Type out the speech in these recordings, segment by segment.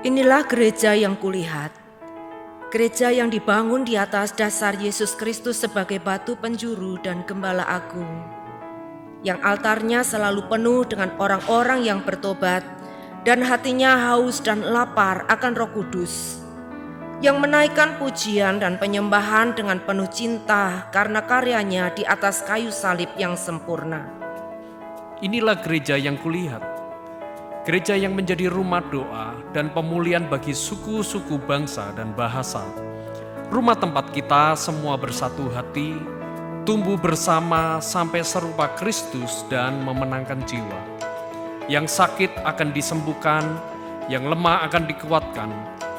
Inilah gereja yang kulihat, gereja yang dibangun di atas dasar Yesus Kristus sebagai batu penjuru dan gembala agung, yang altarnya selalu penuh dengan orang-orang yang bertobat dan hatinya haus dan lapar akan Roh Kudus, yang menaikkan pujian dan penyembahan dengan penuh cinta karena karyanya di atas kayu salib yang sempurna. Inilah gereja yang kulihat, gereja yang menjadi rumah doa dan pemulihan bagi suku-suku bangsa dan bahasa. Rumah tempat kita semua bersatu hati, tumbuh bersama sampai serupa Kristus dan memenangkan jiwa. Yang sakit akan disembuhkan, yang lemah akan dikuatkan,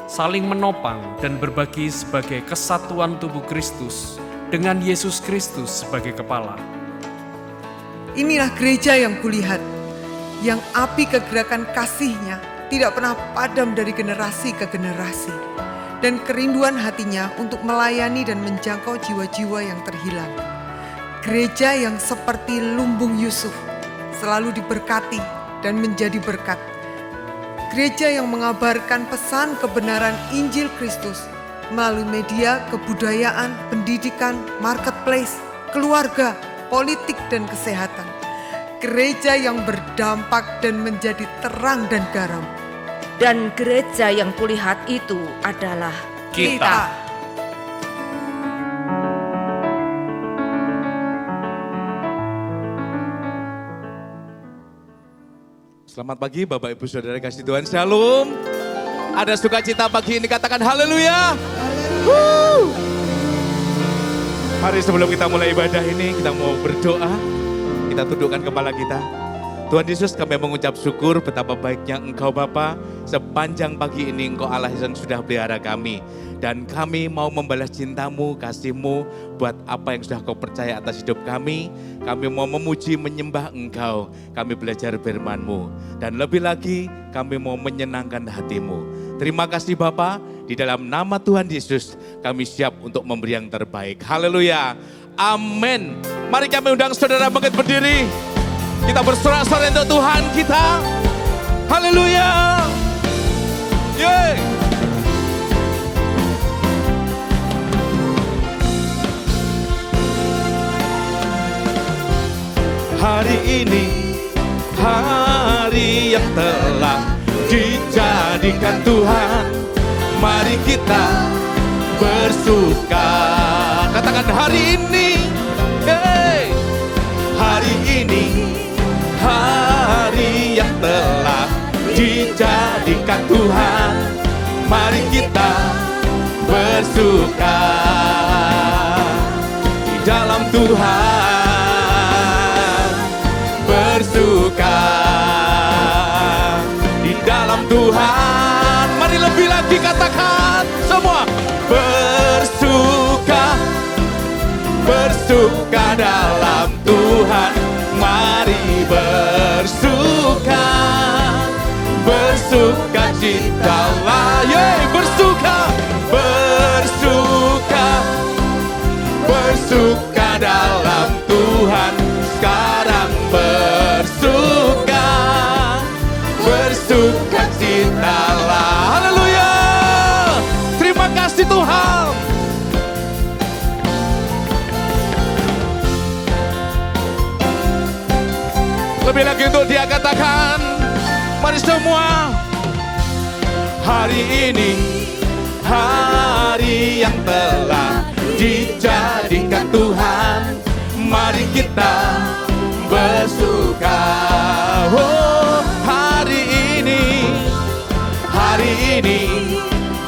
saling menopang dan berbagi sebagai kesatuan tubuh Kristus dengan Yesus Kristus sebagai kepala. Inilah gereja yang kulihat, yang api kegerakan kasih-Nya tidak pernah padam dari generasi ke generasi, dan kerinduan hatinya untuk melayani dan menjangkau jiwa-jiwa yang terhilang. Gereja yang seperti lumbung Yusuf, selalu diberkati dan menjadi berkat. Gereja yang mengabarkan pesan kebenaran Injil Kristus melalui media, kebudayaan, pendidikan, marketplace, keluarga, politik, dan kesehatan. Gereja yang berdampak dan menjadi terang dan garam. Dan gereja yang kulihat itu adalah Kita. Selamat pagi Bapak Ibu Saudara kasih Tuhan, Shalom. Ada sukacita pagi ini, katakan haleluya. Mari sebelum kita mulai ibadah ini, kita mau berdoa. Kita tundukkan kepala kita. Tuhan Yesus, kami mengucap syukur betapa baiknya Engkau Bapa. Sepanjang pagi ini Engkau Allah yang sudah pelihara kami. Dan kami mau membalas cinta-Mu, kasih-Mu buat apa yang sudah Kau percaya atas hidup kami. Kami mau memuji, menyembah Engkau. Kami belajar firman-Mu. Dan lebih lagi, kami mau menyenangkan hati-Mu. Terima kasih Bapa, di dalam nama Tuhan Yesus, kami siap untuk memberi yang terbaik. Haleluya. Amin. Mari kami undang saudara bangkit berdiri. Kita bersorak-sorai untuk Tuhan kita. Haleluya. Yeay. Hari ini, hari yang telah dijadikan Tuhan. Mari kita bersuka. Katakan hari ini, hey. Hari ini, hari yang telah dijadikan Tuhan. Mari kita bersuka di dalam Tuhan, bersuka di dalam Tuhan. Mari lebih lagi katakan semua, bersuka, bersuka dalam Tuhan. Mari bersuka, bersuka citalah, bersuka, bersuka, bersuka dalam Tuhan. Sekarang bersuka, bersuka citalah. Haleluya. Terima kasih Tuhan. Lebih lagi untuk dia katakan, mari semua. Hari ini, hari yang telah dijadikan Tuhan. Mari kita bersuka. Oh, hari ini, hari ini,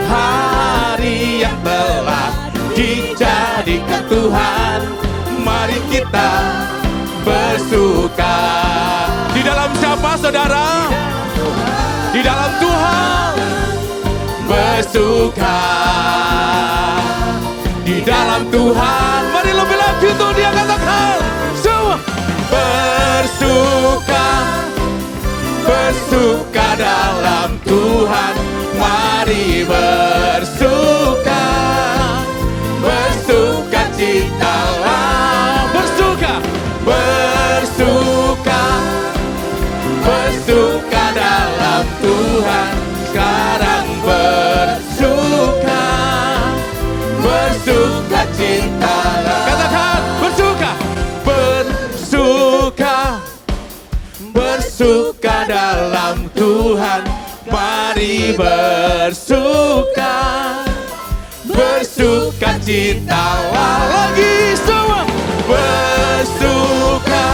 hari yang telah dijadikan Tuhan. Mari kita bersuka. Di dalam siapa saudara? Di dalam Tuhan. Bersuka di dalam Tuhan. Mari lebih lagi untuk dia katakan semua. Bersuka, bersuka dalam Tuhan. Mari bersuka, bersuka citalah. Bersuka, bersuka, bersuka dalam Tuhan. Sekarang Tuhan, mari bersuka, bersuka citalah lagi semua. Bersuka,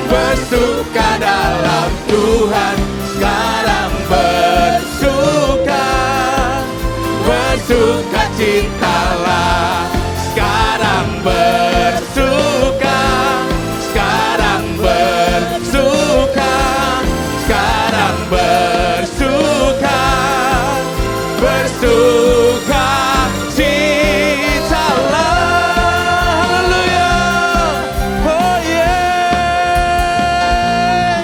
bersuka dalam Tuhan, sekarang bersuka, bersuka citalah, sekarang bersuka, sekarang bersuka, sekarang bersuka, bersuka citalah. Haleluya. Oh yeah.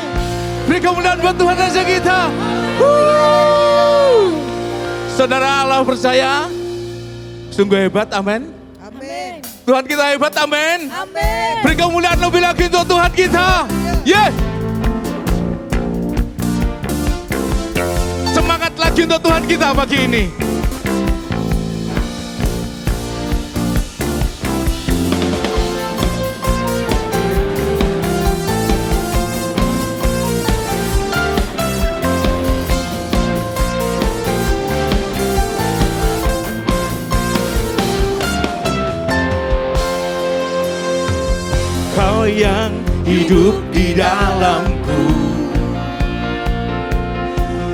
Beri kemuliaan buat Tuhan Raja kita. Saudara, Allah percaya sungguh hebat, amin. Amin. Tuhan kita hebat, amin. Amin. Beri kemuliaan lebih lagi untuk Tuhan kita. Yeah. Semangat lagi untuk Tuhan kita pagi ini. Kau yang hidup di dalamku,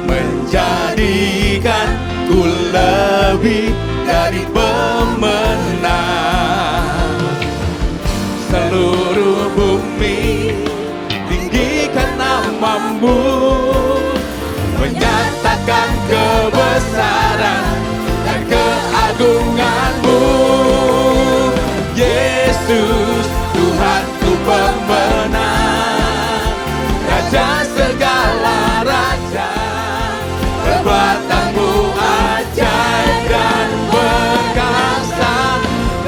menjadikan ku lebih dari pemenang. Seluruh bumi tinggikan namamu, menyatakan kebesaran dan keagunganmu. Yesus, Tuhanku pemenang, Raja segala raja, perbuatanmu ajaib dan perkasa.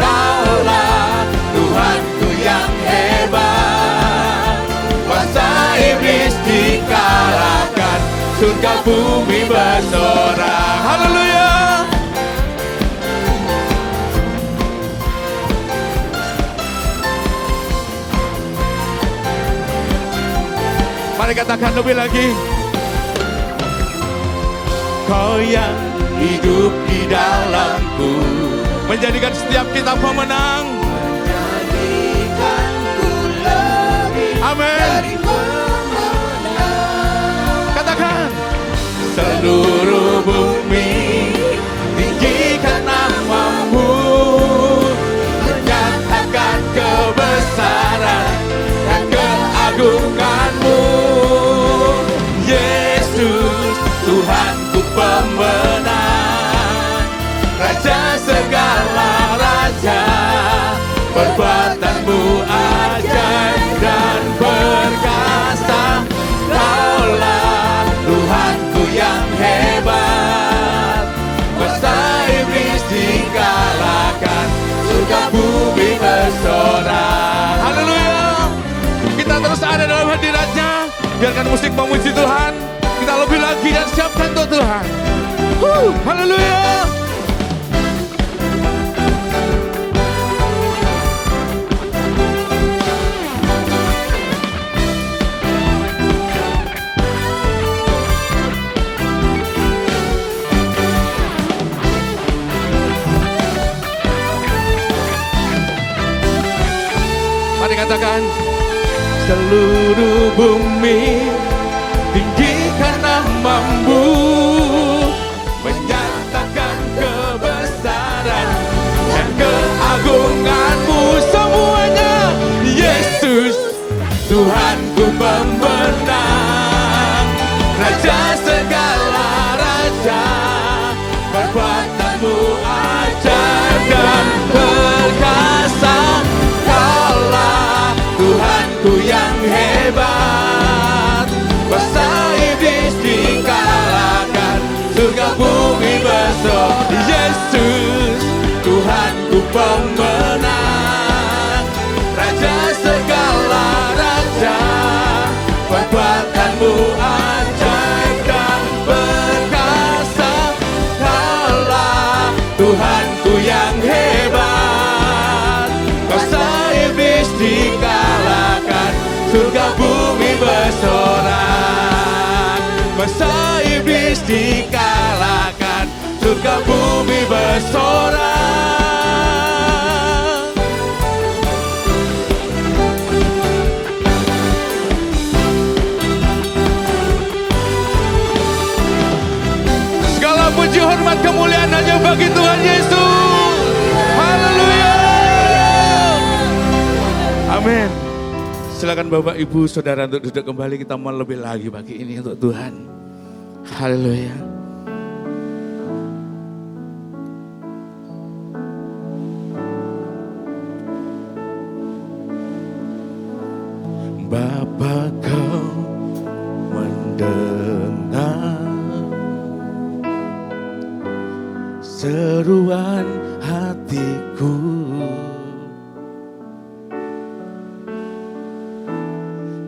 Daulah Tuhanku yang hebat, kuasa iblis dikalahkan, surga bumi bersorak. Haleluya. Mari katakan lebih lagi. Kau yang hidup di dalamku, menjadikan setiap kita pemenang. Menjadikanku lebih dari pemenang. Katakan. Seluruh bumi tinggikan namamu, menyatakan kebesaran dan keagunganmu. Yesus, Tuhanku pemenang, Raja segala raja, perbuatanmu ajaib dan perkasa. Daulah Tuhanku yang hebat, kuasa iblis dikalahkan, surga bumi bersorak. Haleluya. Kita terus ada dalam hadiratnya. Biarkan musik memuji Tuhan. Kita lebih lagi dan siapkan untuk Tuhan. Haleluya. Mari katakan. Seluruh bumi tinggikan namamu, menyatakan kebesaran dan keagunganmu. Semuanya. Yesus, Tuhanku pemenang, Raja segala raja, perbuatanmu ajaib dan perkasa. Kaulah Tuhanku yang hebat, kuasa iblis dikalahkan, surga bumi bersorak. Yesus, Tuhanku pemenang, Raja segala raja, perbuatanmu ajaib dan perkasa. Kaulah Tuhanku yang hebat, kuasa iblis dikalahkan, surga bumi bersorak. dikalahkan, surga bumi bersorak. Segala puji hormat kemuliaan hanya bagi Tuhan Yesus. Haleluya. Amin. Silakan Bapak Ibu Saudara untuk duduk kembali, kita mau lebih lagi pagi ini untuk Tuhan. Haleluya. Bapa, Kau mendengar seruan hatiku,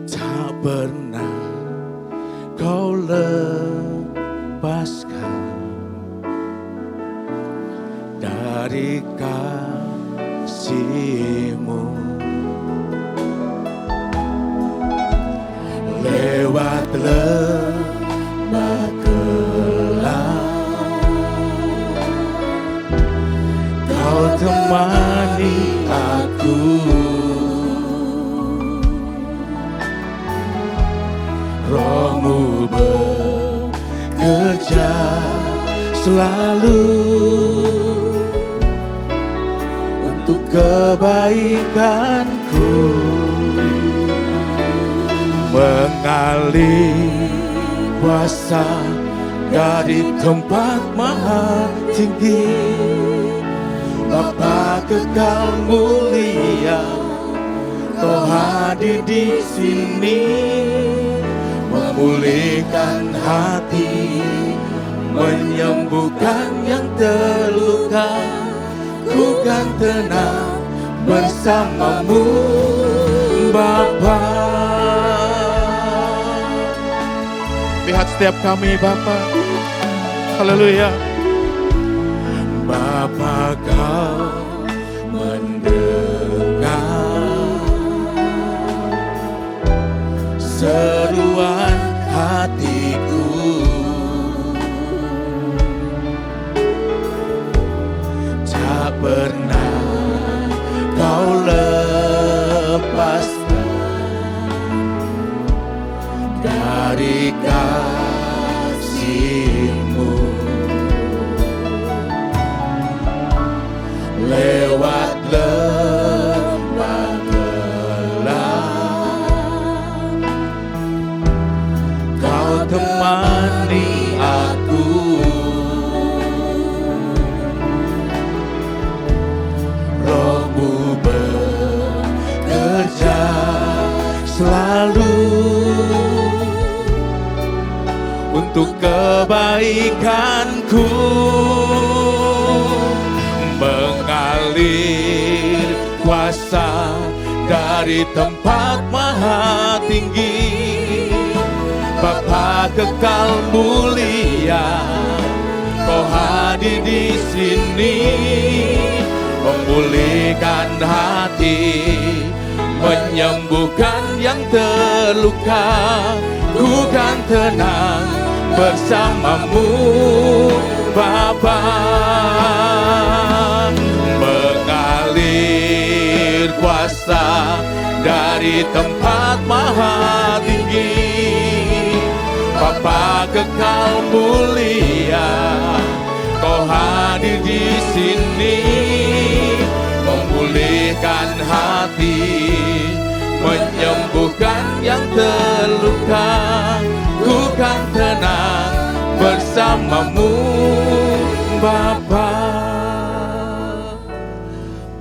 tak pernah Kau lepaskan dari kasih-Mu. Lewat lembah gelap, Kau temani aku. Roh-Mu bekerja selalu untuk kebaikanku, mengalir kuasa dari tempat maha tinggi. Bapa kekal mulia, Kau hadir di sini, memulihkan hati, menyembuhkan yang terluka. Ku kan tenang bersama-Mu, Bapa. Lihat setiap kami, Bapa. Haleluya. Bapa, Kau mendengar seruan hatiku, tak pernah Kau lepaskan dari kasih-Mu. Lewat lembah gelap, Kau temani aku. Roh-Mu bekerja selalu untuk kebaikanku, mengalir kuasa dari tempat maha tinggi. Bapa kekal mulia, Kau hadir di sini, memulihkan hati, menyembuhkan yang terluka. Ku kan tenang bersama-Mu, Bapa. Mengalir kuasa dari tempat maha tinggi. Bapa kekal mulia, Kau hadir di sini, memulihkan hati, menyembuhkan yang terluka. Ku kan tenang bersama-Mu, Bapa.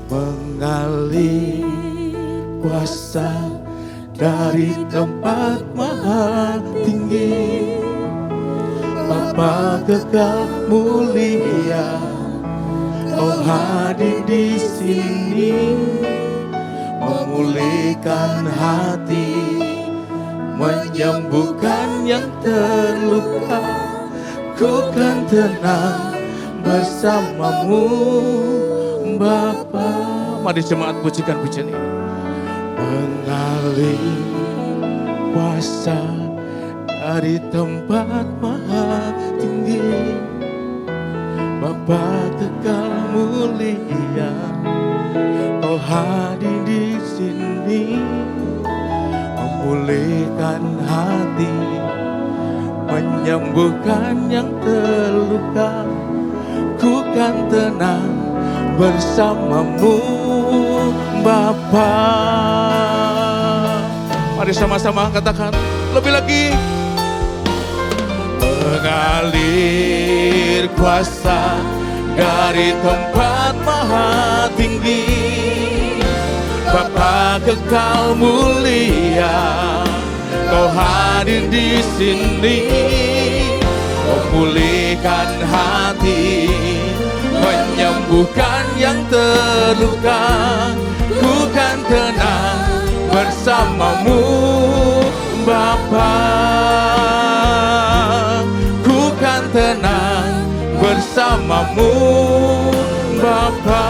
Mengalir kuasa dari tempat maha tinggi. Bapa kekal mulia, Kau hadir di sini, memulihkan hati, menyembuhkan yang terluka. Ku kan tenang bersama-Mu, Bapa. Mari jemaat pujikan pujian ini. Mengalir kuasa dari tempat maha tinggi, Bapa kekal mulia, Kau hadir di sini, memulihkan hati, menyembuhkan yang terluka. Ku kan tenang bersamamu, Bapa. Mari sama-sama katakan lebih lagi. Mengalir kuasa dari tempat maha tinggi, Bapa kekal mulia, Kau hadir di sini, memulihkan hati, menyembuhkan yang terluka. Ku kan tenang bersamamu, Bapa. Ku kan tenang bersamamu, Bapa.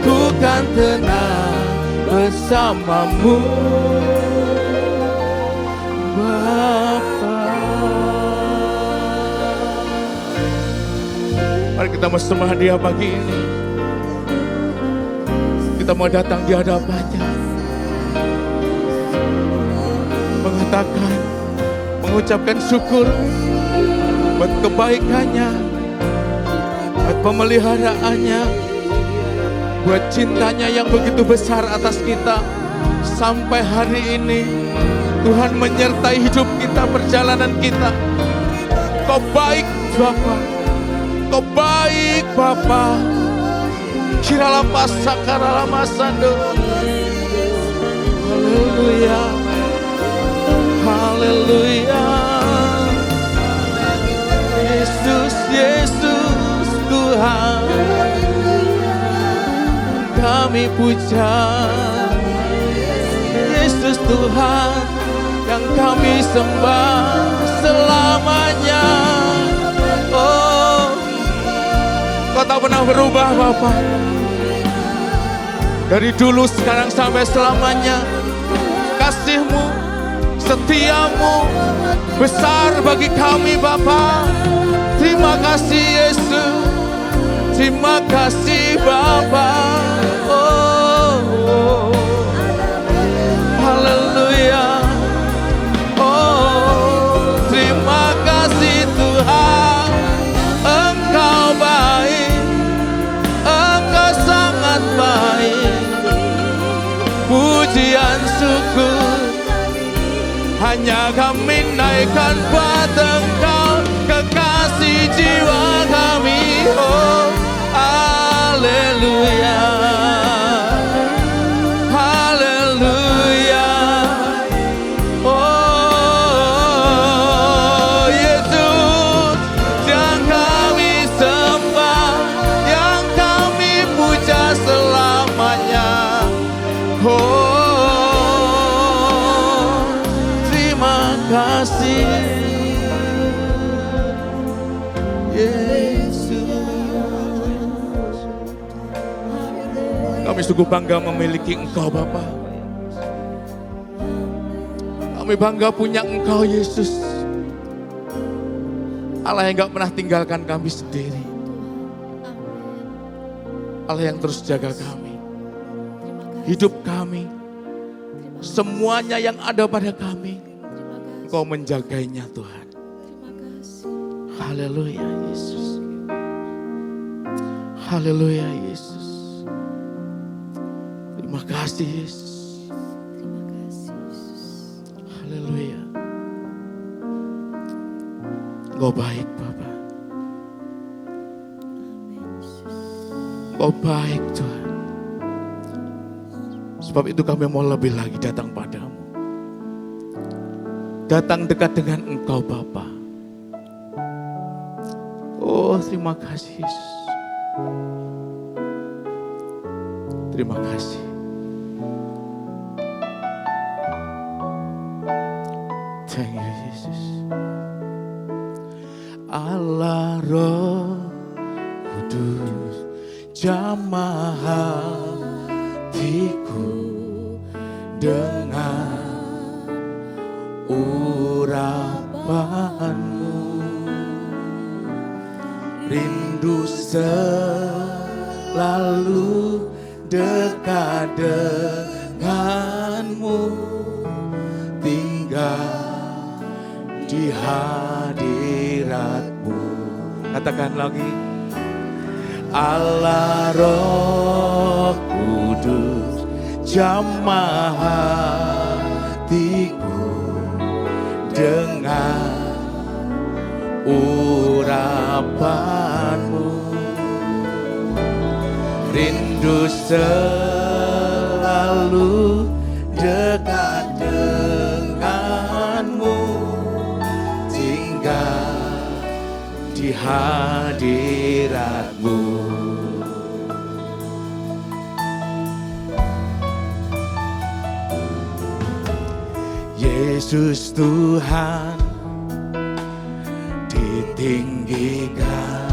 Ku kan tenang bersamamu, Bapa. Mari kita bersembah Dia pagi ini. Kita mau datang di hadapan-Nya, mengatakan, mengucapkan syukur buat kebaikan-Nya, buat pemeliharaannya, buat cintanya yang begitu besar atas kita. Sampai hari ini Tuhan menyertai hidup kita, perjalanan kita. Kau baik Bapa, Kau baik Bapa. Kiralah pasakaralah masando. Haleluya, haleluya. Yesus, Yesus Tuhan, kami puja. Yesus Tuhan yang kami sembah selamanya. Oh, Kau tak pernah berubah Bapa. Dari dulu, sekarang, sampai selamanya. Kasih-Mu, setia-Mu besar bagi kami Bapa. Terima kasih Yesus, terima kasih Bapa. Oh, haleluya. Oh, terima kasih Tuhan. Engkau baik, Engkau sangat baik. Pujian syukur hanya kami naikkan buat Engkau, kekasih jiwa kami. Oh, haleluya, haleluya. Oh, Yesus yang kami sembah, yang kami puja selamanya. Oh, terima kasih Yesus. Kami sungguh bangga memiliki Engkau Bapa. Kami bangga punya Engkau Yesus, Allah yang gak pernah tinggalkan kami sendiri, Allah yang terus jaga kami, hidup kami, semuanya yang ada pada kami, Engkau menjagainya Tuhan. Haleluya Yesus, haleluya Yesus. Terima kasih Yesus, haleluya. Engkau baik Bapa, Engkau baik Tuhan. Sebab itu kami mau lebih lagi datang padamu, datang dekat dengan Engkau Bapa. Oh, terima kasih Yesus, terima kasih. Thank you Yesus. Allah Roh Kudus jamah hatiku dengan urapanmu, rindu selalu dekat denganmu, tinggal di hadiratmu. Katakan lagi. Allah Roh Kudus jamah hatiku dengan urapanmu, rindu selalu dekat denganmu, tinggal di hadiratmu. Yesus Tuhan ditinggikan,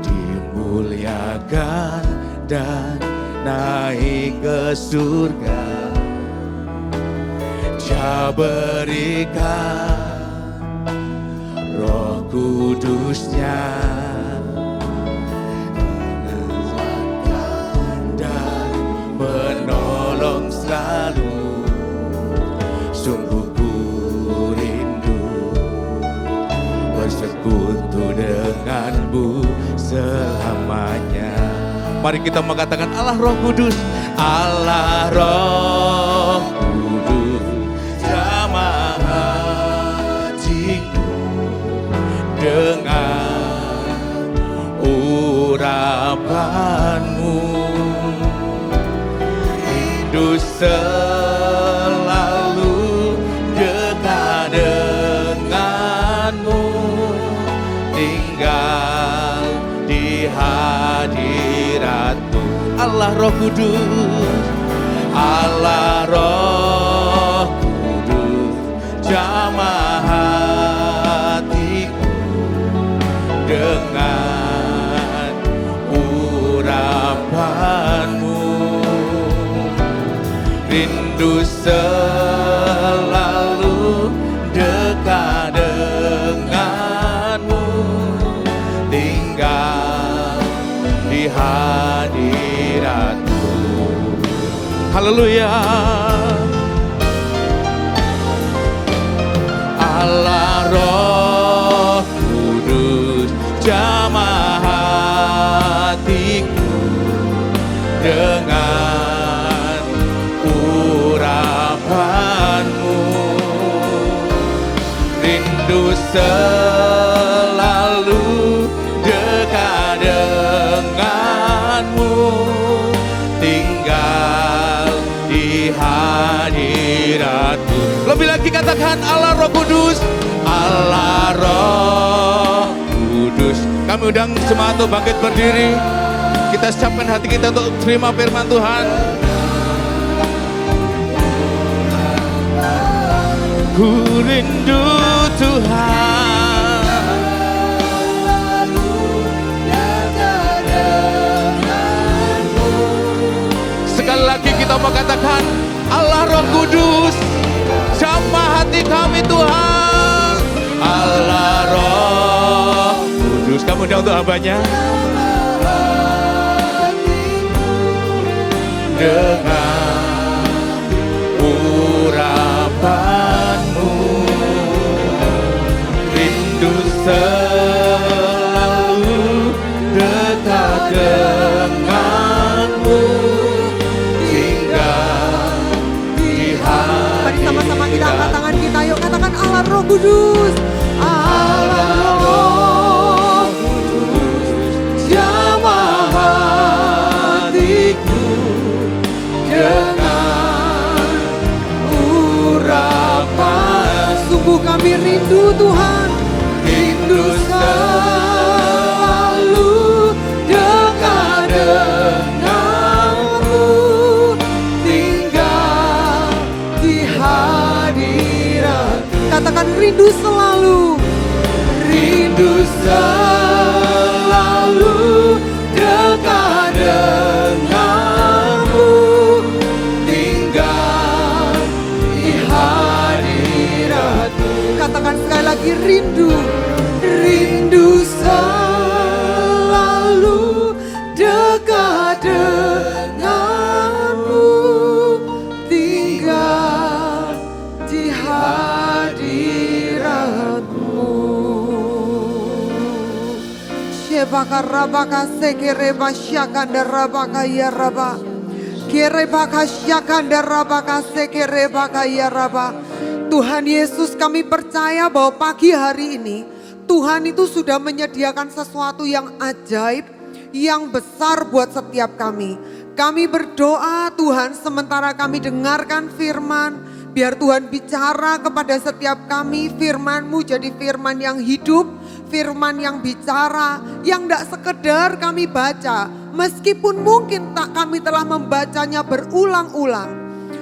dimuliakan dan naik ke surga. Dia berikan Roh Kudusnya menguatkan dan menolong selalu. Sungguh ku rindu bersekutu denganmu selamanya. Mari kita mengatakan Allah Roh Kudus, Allah Roh Kudus jamah hatiku dengan urapanmu, rindu selalu dekat denganmu, tinggal di hadiratmu. Allah Roh Kudus, Allah Roh Kudus jamah hatiku dengan urapanmu, rindu selalu dekat denganmu, tinggal di hadiratmu. Haleluya. Allah Roh Kudus jamah hatiku dengan urapanmu, rindu selalu dekat denganmu, tinggal di hadiratmu. Lebih lagi katakan Allah Roh Kudus, Allah Roh Kudus. Kami undang jemaat untuk bangkit berdiri. Kita siapkan hati kita untuk terima firman Tuhan. Ku rindu Tuhan, sekali lagi kita mau katakan Allah Roh Kudus jamah hati kami Tuhan. Allah Roh Kudus, kamu undang untuk hambanya dengan urapanmu, rindu selalu dekat denganmu, tinggal di hadiratmu. Mari sama-sama kita angkat tangan kita, yuk katakan Allah Roh Kudus, Allah Roh Kudus jamah hatiku dengan urapan. Sungguh kami rindu Tuhan, rindu selalu dekat denganmu, tinggal di hadirat. Katakan rindu selalu, rindu selalu dekat denganmu, tinggal di hadirat. rindu selalu dekat denganmu, tinggal di hadiratmu. Shebaka rabaka sekere basyakanda rabaka ya raba. Kere baka syakanda rabaka sekere baka ya raba. Tuhan Yesus, kami percaya bahwa pagi hari ini Tuhan itu sudah menyediakan sesuatu yang ajaib, yang besar buat setiap kami. Kami berdoa Tuhan, sementara kami dengarkan firman, biar Tuhan bicara kepada setiap kami. Firman-Mu jadi firman yang hidup, firman yang bicara, yang tidak sekedar kami baca. Meskipun mungkin kami telah membacanya berulang-ulang.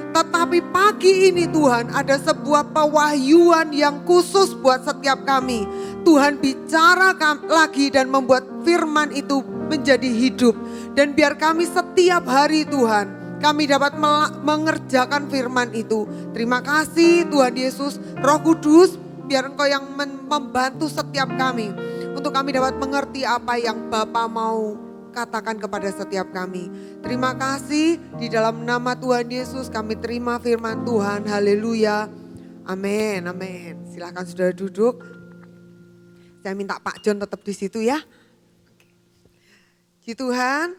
Tetapi pagi ini Tuhan ada sebuah pewahyuan yang khusus buat setiap kami. Tuhan bicara lagi dan membuat firman itu menjadi hidup. Dan biar kami setiap hari Tuhan, kami dapat mengerjakan firman itu. Terima kasih Tuhan Yesus, Roh Kudus, biar Engkau yang membantu setiap kami. Untuk kami dapat mengerti apa yang Bapa mau katakan kepada setiap kami. Terima kasih, di dalam nama Tuhan Yesus kami terima firman Tuhan. Haleluya. Amin, amin. Silahkan saudara duduk. Saya minta Pak John tetap di situ ya. Puji Tuhan.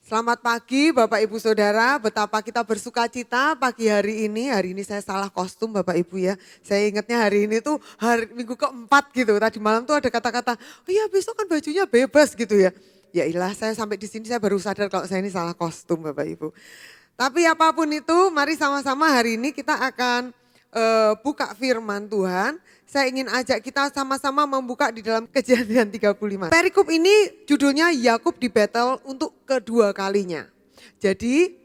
Selamat pagi Bapak Ibu Saudara, betapa kita bersuka cita pagi hari ini. Hari ini saya salah kostum Bapak Ibu ya. Saya ingatnya hari ini tuh hari minggu keempat gitu. Tadi malam tuh ada kata-kata, oh iya besok kan bajunya bebas gitu ya. Ya ilah, saya sampai di sini saya baru sadar kalau saya ini salah kostum Bapak Ibu. Tapi apapun itu, mari sama-sama hari ini kita akan buka firman Tuhan. Saya ingin ajak kita sama-sama membuka di dalam Kejadian 35. Perikop ini judulnya Yakub di Betel untuk kedua kalinya. Jadi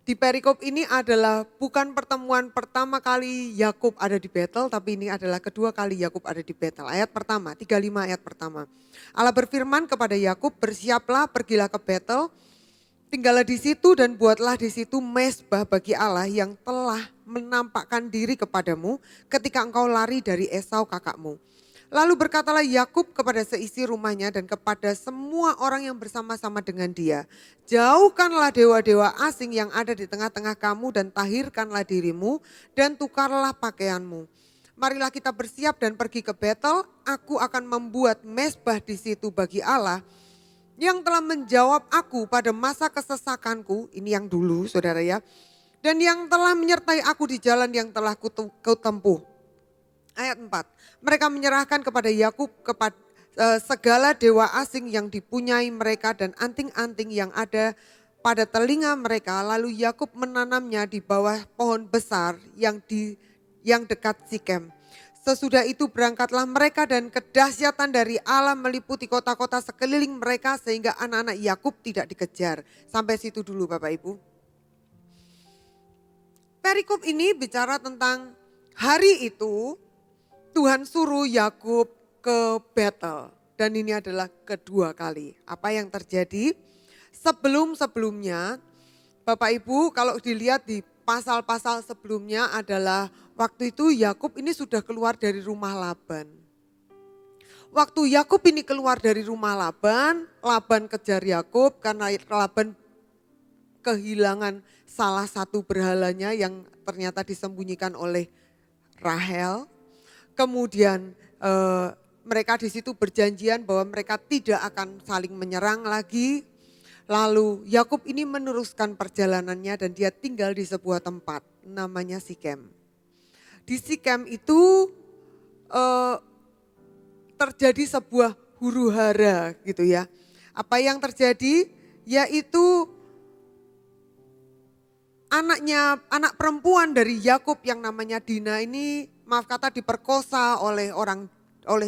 di perikop ini adalah bukan pertemuan pertama kali Yakub ada di Betel, tapi ini adalah kedua kali Yakub ada di Betel. Ayat pertama, 35 ayat pertama. Allah berfirman kepada Yakub, bersiaplah, pergilah ke Betel, tinggallah di situ dan buatlah di situ mezbah bagi Allah yang telah menampakkan diri kepadamu ketika engkau lari dari Esau kakakmu. Lalu berkatalah Yakub kepada seisi rumahnya dan kepada semua orang yang bersama-sama dengan dia. Jauhkanlah dewa-dewa asing yang ada di tengah-tengah kamu dan tahirkanlah dirimu dan tukarlah pakaianmu. Marilah kita bersiap dan pergi ke Betel. Aku akan membuat mezbah di situ bagi Allah yang telah menjawab aku pada masa kesesakanku. Ini yang dulu saudara ya. Dan yang telah menyertai aku di jalan yang telah kutempuh. Ayat 4. Mereka menyerahkan kepada Yakub kepada segala dewa asing yang dipunyai mereka dan anting-anting yang ada pada telinga mereka. Lalu Yakub menanamnya di bawah pohon besar yang dekat Sikem. Sesudah itu berangkatlah mereka dan kedahsyatan dari Allah meliputi kota-kota sekeliling mereka sehingga anak-anak Yakub tidak dikejar. Sampai situ dulu Bapak Ibu. Perikop ini bicara tentang hari itu Tuhan suruh Yakub ke Betel dan ini adalah kedua kali. Apa yang terjadi? Sebelum-sebelumnya Bapak Ibu kalau dilihat di pasal-pasal sebelumnya adalah waktu itu Yakub ini sudah keluar dari rumah Laban. Waktu Yakub ini keluar dari rumah Laban, Laban kejar Yakub karena Laban kehilangan salah satu berhalanya yang ternyata disembunyikan oleh Rahel. Kemudian mereka di situ berjanjian bahwa mereka tidak akan saling menyerang lagi. Lalu Yakub ini meneruskan perjalanannya dan dia tinggal di sebuah tempat namanya Sikem. Di Sikem itu terjadi sebuah huru-hara gitu ya. Apa yang terjadi? Yaitu anak perempuan dari Yakub yang namanya Dina ini maaf kata diperkosa oleh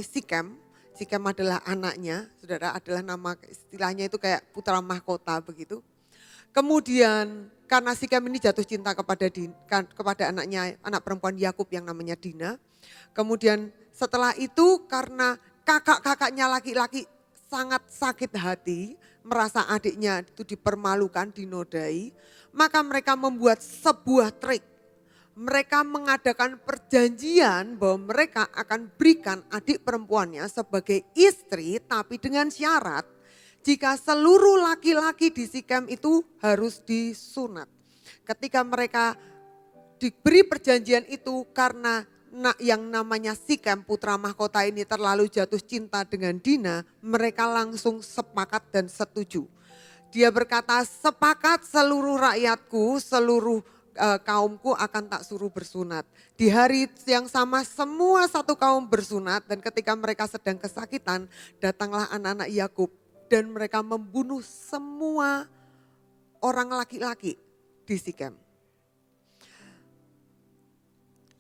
Sikem. Sikem adalah anaknya, saudara, adalah nama istilahnya itu kayak putra mahkota begitu. Kemudian karena Sikem ini jatuh cinta kepada anak perempuan Yakub yang namanya Dina. Kemudian setelah itu karena kakak-kakaknya laki-laki sangat sakit hati, merasa adiknya itu dipermalukan, dinodai, maka mereka membuat sebuah trik. mereka mengadakan perjanjian bahwa mereka akan berikan adik perempuannya sebagai istri, tapi dengan syarat jika seluruh laki-laki di Sikem itu harus disunat. Ketika mereka diberi perjanjian itu, karena yang namanya Sikem putra mahkota ini terlalu jatuh cinta dengan Dina, mereka langsung sepakat dan setuju. Dia berkata, sepakat seluruh rakyatku, seluruh kaumku akan tak suruh bersunat. Di hari yang sama semua satu kaum bersunat, dan ketika mereka sedang kesakitan, datanglah anak-anak Yakub dan mereka membunuh semua orang laki-laki di Sikem.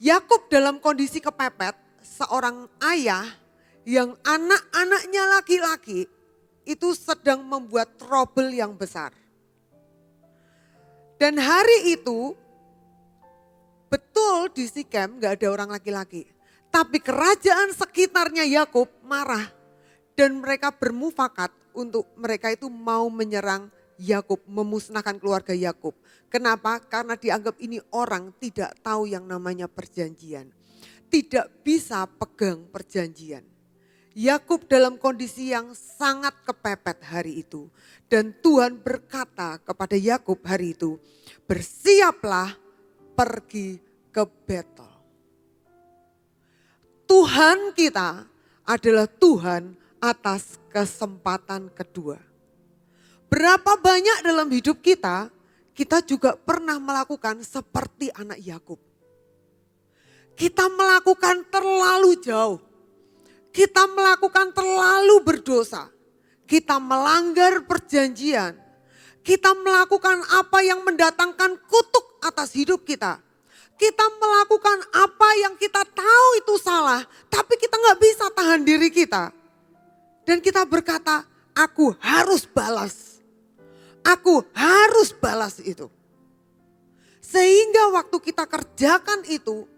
Yakub dalam kondisi kepepet, seorang ayah yang anak-anaknya laki-laki itu sedang membuat trouble yang besar. Dan hari itu betul di Sikem gak ada orang laki-laki. Tapi kerajaan sekitarnya Yakub marah dan mereka bermufakat untuk mereka itu mau menyerang Yakub, memusnahkan keluarga Yakub. Kenapa? Karena dianggap ini orang tidak tahu yang namanya perjanjian. Tidak bisa pegang perjanjian. Yakub dalam kondisi yang sangat kepepet hari itu. Dan Tuhan berkata kepada Yakub hari itu, bersiaplah pergi ke Betel. Tuhan kita adalah Tuhan atas kesempatan kedua. Berapa banyak dalam hidup kita, kita juga pernah melakukan seperti anak Yakub. Kita melakukan terlalu jauh. Kita melakukan terlalu berdosa. Kita melanggar perjanjian. Kita melakukan apa yang mendatangkan kutuk atas hidup kita. Kita melakukan apa yang kita tahu itu salah, tapi kita gak bisa tahan diri kita. Dan kita berkata, aku harus balas. Aku harus balas itu. Sehingga waktu kita kerjakan itu,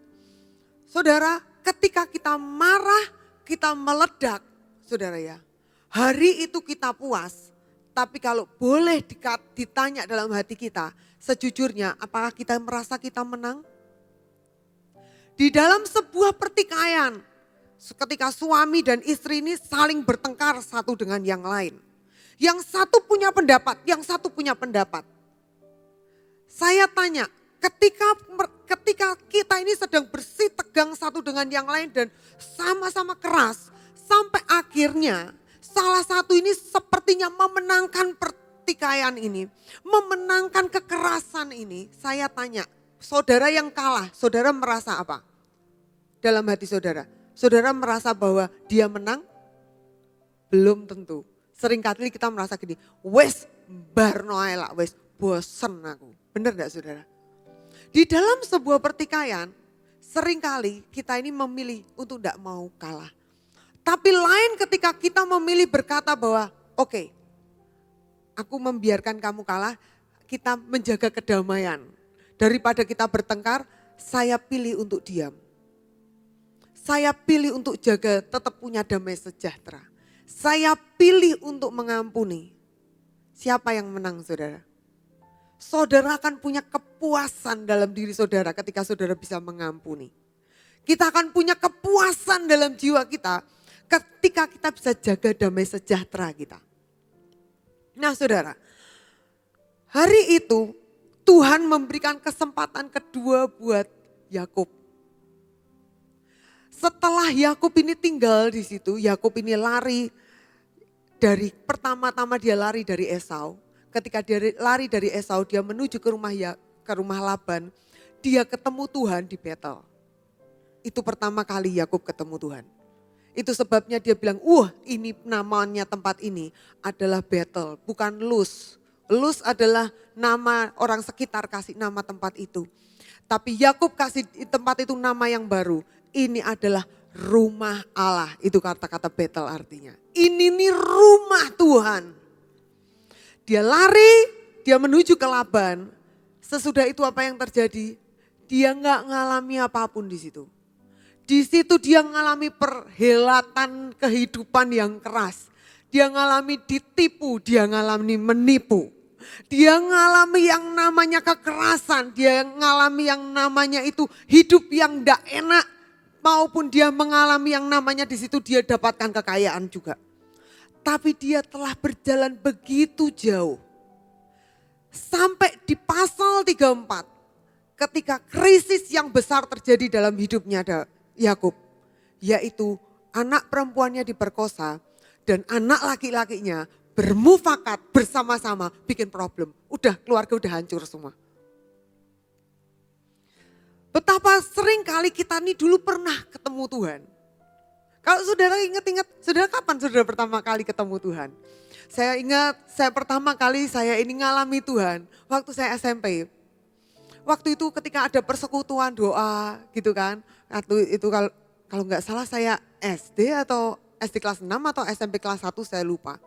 saudara, ketika kita marah, kita meledak, saudara ya. Hari itu kita puas, tapi kalau boleh ditanya dalam hati kita, sejujurnya apakah kita merasa kita menang? Di dalam sebuah pertikaian, ketika suami dan istri ini saling bertengkar satu dengan yang lain. Yang satu punya pendapat, yang satu punya pendapat. Saya tanya, ketika kita ini sedang bersih tegang satu dengan yang lain dan sama-sama keras, sampai akhirnya salah satu ini sepertinya memenangkan pertikaian ini, memenangkan kekerasan ini. Saya tanya, saudara yang kalah, saudara merasa apa? Dalam hati saudara, saudara merasa bahwa dia menang? Belum tentu. Seringkali kita merasa gini, wes barno ae lah, wes bosen aku. Benar gak saudara? Di dalam sebuah pertikaian, seringkali kita ini memilih untuk tidak mau kalah. Tapi lain ketika kita memilih berkata bahwa oke, aku membiarkan kamu kalah, kita menjaga kedamaian. Daripada kita bertengkar, saya pilih untuk diam. Saya pilih untuk jaga tetap punya damai sejahtera. Saya pilih untuk mengampuni. Siapa yang menang saudara? Saudara akan punya kepuasan dalam diri saudara ketika saudara bisa mengampuni. Kita akan punya kepuasan dalam jiwa kita ketika kita bisa jaga damai sejahtera kita. Nah saudara, hari itu Tuhan memberikan kesempatan kedua buat Yakub. Setelah Yakub ini tinggal di situ, Yakub ini lari pertama-tama dia lari dari Esau. Ketika dia lari dari Esau, dia menuju ke rumah Laban. Dia ketemu Tuhan di Betel. Itu pertama kali Yakub ketemu Tuhan. Itu sebabnya dia bilang, ini namanya tempat ini adalah Betel, bukan Luz. Luz adalah nama orang sekitar kasih nama tempat itu. Tapi Yakub kasih tempat itu nama yang baru. Ini adalah rumah Allah. Itu kata-kata Betel artinya. Ini nih rumah Tuhan. Dia lari, dia menuju ke Laban. Sesudah itu apa yang terjadi? Dia gak ngalami apapun di situ. Di situ dia ngalami perhelatan kehidupan yang keras. Dia ngalami ditipu, dia ngalami menipu. Dia ngalami yang namanya kekerasan, dia ngalami yang namanya itu hidup yang tidak enak. Maupun dia mengalami yang namanya di situ dia dapatkan kekayaan juga. Tapi dia telah berjalan begitu jauh. Sampai di pasal 34, ketika krisis yang besar terjadi dalam hidupnya Yakub, yaitu anak perempuannya diperkosa dan anak laki-lakinya bermufakat bersama-sama bikin problem. Udah keluarga udah hancur semua. Betapa sering kali kita nih dulu pernah ketemu Tuhan. Kalau saudara ingat-ingat, saudara kapan saudara pertama kali ketemu Tuhan? Saya ingat saya pertama kali saya ini ngalami Tuhan waktu saya SMP. Waktu itu ketika ada persekutuan doa gitu kan. Waktu itu kalau nggak salah saya SD atau SD kelas 6 atau SMP kelas 1 saya lupa.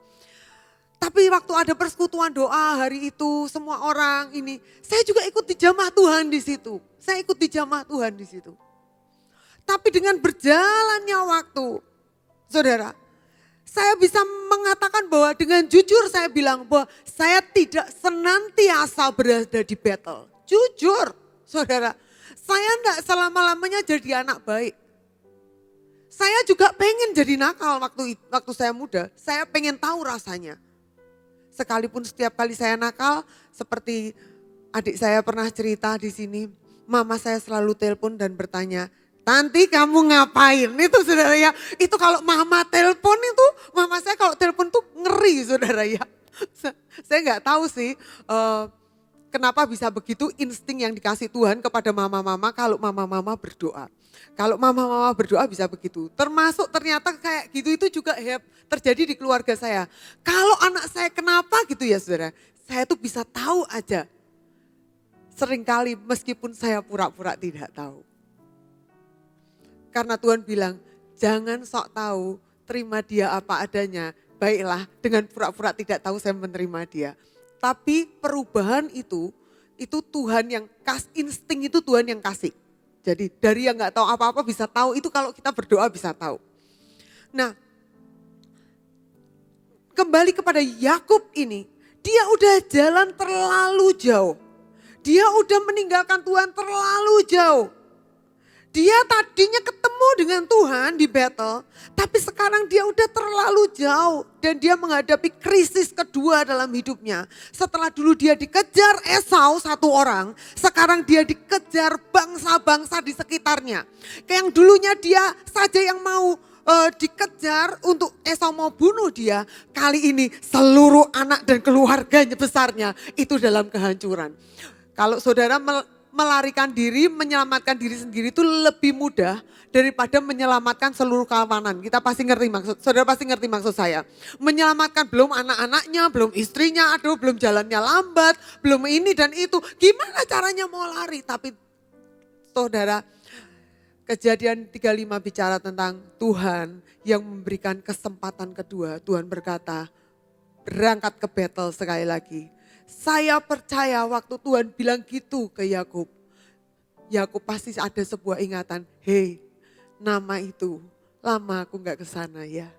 Tapi waktu ada persekutuan doa hari itu semua orang ini, saya juga ikut dijamah Tuhan di situ. Saya ikut dijamah Tuhan di situ. Tapi dengan berjalannya waktu, saudara, saya bisa mengatakan bahwa dengan jujur saya bilang bahwa saya tidak senantiasa berada di battle. Jujur, saudara, saya enggak selama-lamanya jadi anak baik. Saya juga pengen jadi nakal waktu saya muda, saya pengen tahu rasanya. Sekalipun setiap kali saya nakal, seperti adik saya pernah cerita di sini, mama saya selalu telepon dan bertanya, "Tanti kamu ngapain?" Itu saudara ya, itu kalau mama telepon itu, mama saya kalau telepon tuh ngeri saudara ya. Saya nggak tahu sih kenapa bisa begitu insting yang dikasih Tuhan kepada mama-mama kalau mama-mama berdoa. Kalau mama-mama berdoa bisa begitu. Termasuk ternyata kayak gitu itu juga terjadi di keluarga saya. Kalau anak saya kenapa gitu ya saudara, saya tuh bisa tahu aja. Seringkali meskipun saya pura-pura tidak tahu. Karena Tuhan bilang, jangan sok tahu, terima dia apa adanya. Baiklah, dengan pura-pura tidak tahu saya menerima dia. Tapi perubahan itu Tuhan yang insting itu Tuhan yang kasih. Jadi dari yang gak tahu apa-apa bisa tahu, itu kalau kita berdoa bisa tahu. Nah, kembali kepada Yakub ini, dia udah jalan terlalu jauh. Dia udah meninggalkan Tuhan terlalu jauh. Dia tadinya ketemu dengan Tuhan di battle, tapi sekarang dia udah terlalu jauh dan dia menghadapi krisis kedua dalam hidupnya. Setelah dulu dia dikejar Esau satu orang, sekarang dia dikejar bangsa-bangsa di sekitarnya. Kayak yang dulunya dia saja yang mau dikejar untuk Esau mau bunuh dia, kali ini seluruh anak dan keluarganya besarnya itu dalam kehancuran. Kalau saudara melarikan diri, menyelamatkan diri sendiri itu lebih mudah daripada menyelamatkan seluruh kawanan. Kita pasti ngerti saudara pasti ngerti maksud saya. Menyelamatkan belum anak-anaknya, belum istrinya, aduh belum jalannya lambat, belum ini dan itu. Gimana caranya mau lari? Tapi saudara, Kejadian 35 bicara tentang Tuhan yang memberikan kesempatan kedua. Tuhan berkata, berangkat ke battle sekali lagi. Saya percaya waktu Tuhan bilang gitu ke Yakub, Yakub pasti ada sebuah ingatan, hei nama itu lama aku gak kesana ya.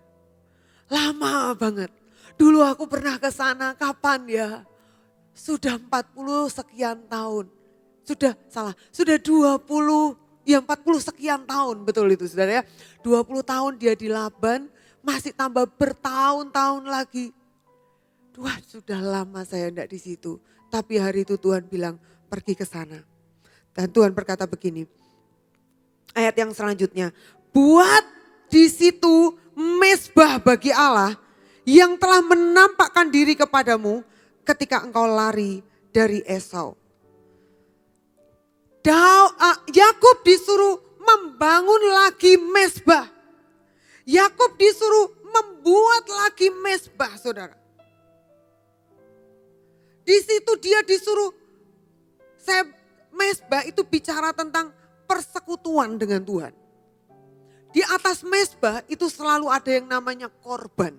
Lama banget, dulu aku pernah kesana kapan ya? Sudah 40 sekian tahun, sudah 40 sekian tahun, betul itu saudara ya. 20 tahun dia di Laban, masih tambah bertahun-tahun lagi. Wah sudah lama saya enggak di situ. Tapi hari itu Tuhan bilang pergi ke sana. Dan Tuhan berkata begini. Ayat yang selanjutnya. Buat di situ mezbah bagi Allah yang telah menampakkan diri kepadamu ketika engkau lari dari Esau. Yakub disuruh membangun lagi mezbah. Yakub disuruh membuat lagi mezbah saudara. Di situ dia disuruh, mezbah itu bicara tentang persekutuan dengan Tuhan. Di atas mezbah itu selalu ada yang namanya korban.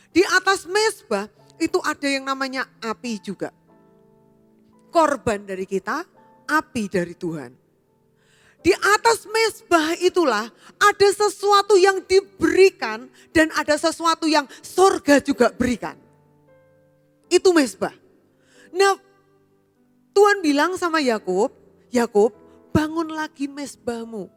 Di atas mezbah itu ada yang namanya api juga. Korban dari kita, api dari Tuhan. Di atas mezbah itulah ada sesuatu yang diberikan dan ada sesuatu yang surga juga berikan. Itu mezbah. Nah, Tuhan bilang sama Yakub, Yakub, bangun lagi mezbahmu.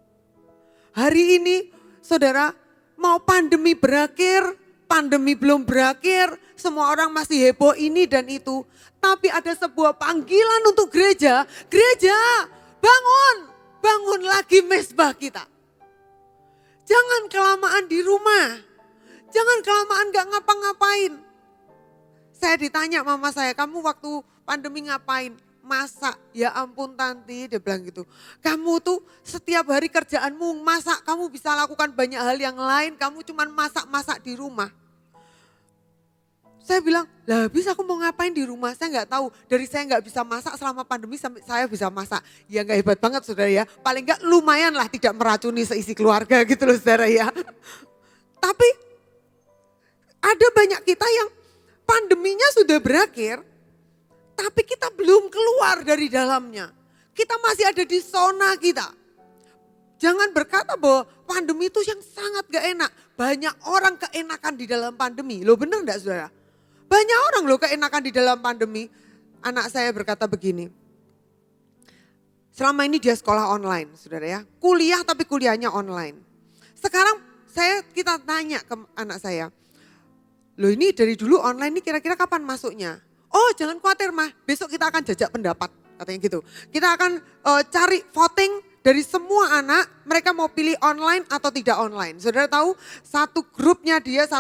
Hari ini saudara, mau pandemi berakhir, pandemi belum berakhir, semua orang masih heboh ini dan itu. Tapi ada sebuah panggilan untuk gereja, gereja bangun lagi mezbah kita. Jangan kelamaan di rumah, jangan kelamaan gak ngapa-ngapain. Saya ditanya mama saya, kamu waktu pandemi ngapain? Masak. Ya ampun Tanti, dia bilang gitu. Kamu tuh setiap hari kerjaanmu masak, kamu bisa lakukan banyak hal yang lain, kamu cuman masak-masak di rumah. Saya bilang, lah habis aku mau ngapain di rumah? Saya nggak tahu. Dari saya nggak bisa masak selama pandemi sampai saya bisa masak. Ya nggak hebat banget saudara ya. Paling nggak lumayan lah tidak meracuni seisi keluarga gitu loh saudara ya. Tapi ada banyak kita yang pandeminya sudah berakhir, tapi kita belum keluar dari dalamnya. Kita masih ada di zona kita. Jangan berkata bahwa pandemi itu yang sangat gak enak. Banyak orang keenakan di dalam pandemi. Loh bener gak saudara? Banyak orang loh keenakan di dalam pandemi. Anak saya berkata begini. Selama ini dia sekolah online saudara ya. Kuliah tapi kuliahnya online. Sekarang kita tanya ke anak saya. Loh ini dari dulu online ini kira-kira kapan masuknya? Oh jangan khawatir mah, besok kita akan jajak pendapat katanya gitu. Kita akan cari voting dari semua anak, mereka mau pilih online atau tidak online. Saudara tahu satu grupnya dia,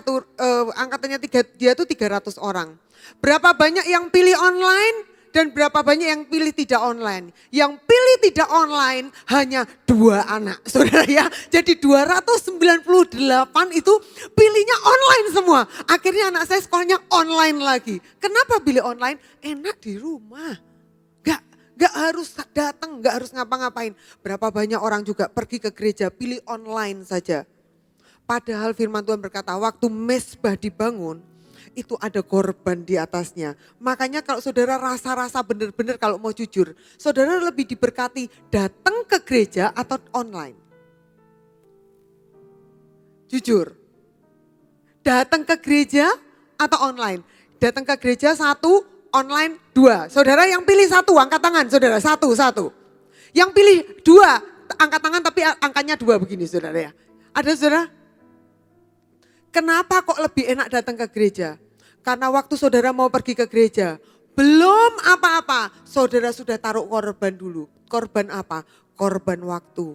angkatannya dia tuh 300 orang. Berapa banyak yang pilih online dan berapa banyak yang pilih tidak online. Yang pilih tidak online hanya 2 anak saudara ya. Jadi 298 itu pilihnya online semua. Akhirnya anak saya sekolahnya online lagi. Kenapa pilih online? Enak di rumah. Gak harus datang, gak harus ngapa-ngapain. Berapa banyak orang juga pergi ke gereja pilih online saja. Padahal firman Tuhan berkata waktu mezbah dibangun, itu ada korban di atasnya. Makanya kalau saudara rasa-rasa benar-benar kalau mau jujur, saudara lebih diberkati datang ke gereja atau online? Jujur. Datang ke gereja atau online? Datang ke gereja 1, online 2. Saudara yang pilih 1 angkat tangan saudara, 1. Yang pilih 2 angkat tangan tapi angkanya 2 begini saudara ya. Ada saudara? Kenapa kok lebih enak datang ke gereja? Karena waktu saudara mau pergi ke gereja, belum apa-apa, saudara sudah taruh korban dulu. Korban apa? Korban waktu.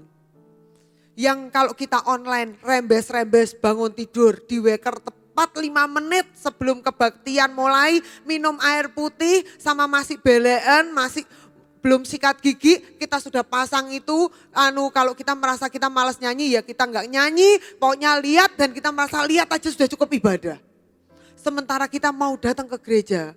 Yang kalau kita online, rembes-rembes bangun tidur, di weker tepat 5 menit sebelum kebaktian mulai, minum air putih sama masih belean, masih belum sikat gigi, kita sudah pasang itu, kalau kita merasa kita malas nyanyi ya kita nggak nyanyi, pokoknya lihat dan kita merasa lihat aja sudah cukup ibadah. Sementara kita mau datang ke gereja,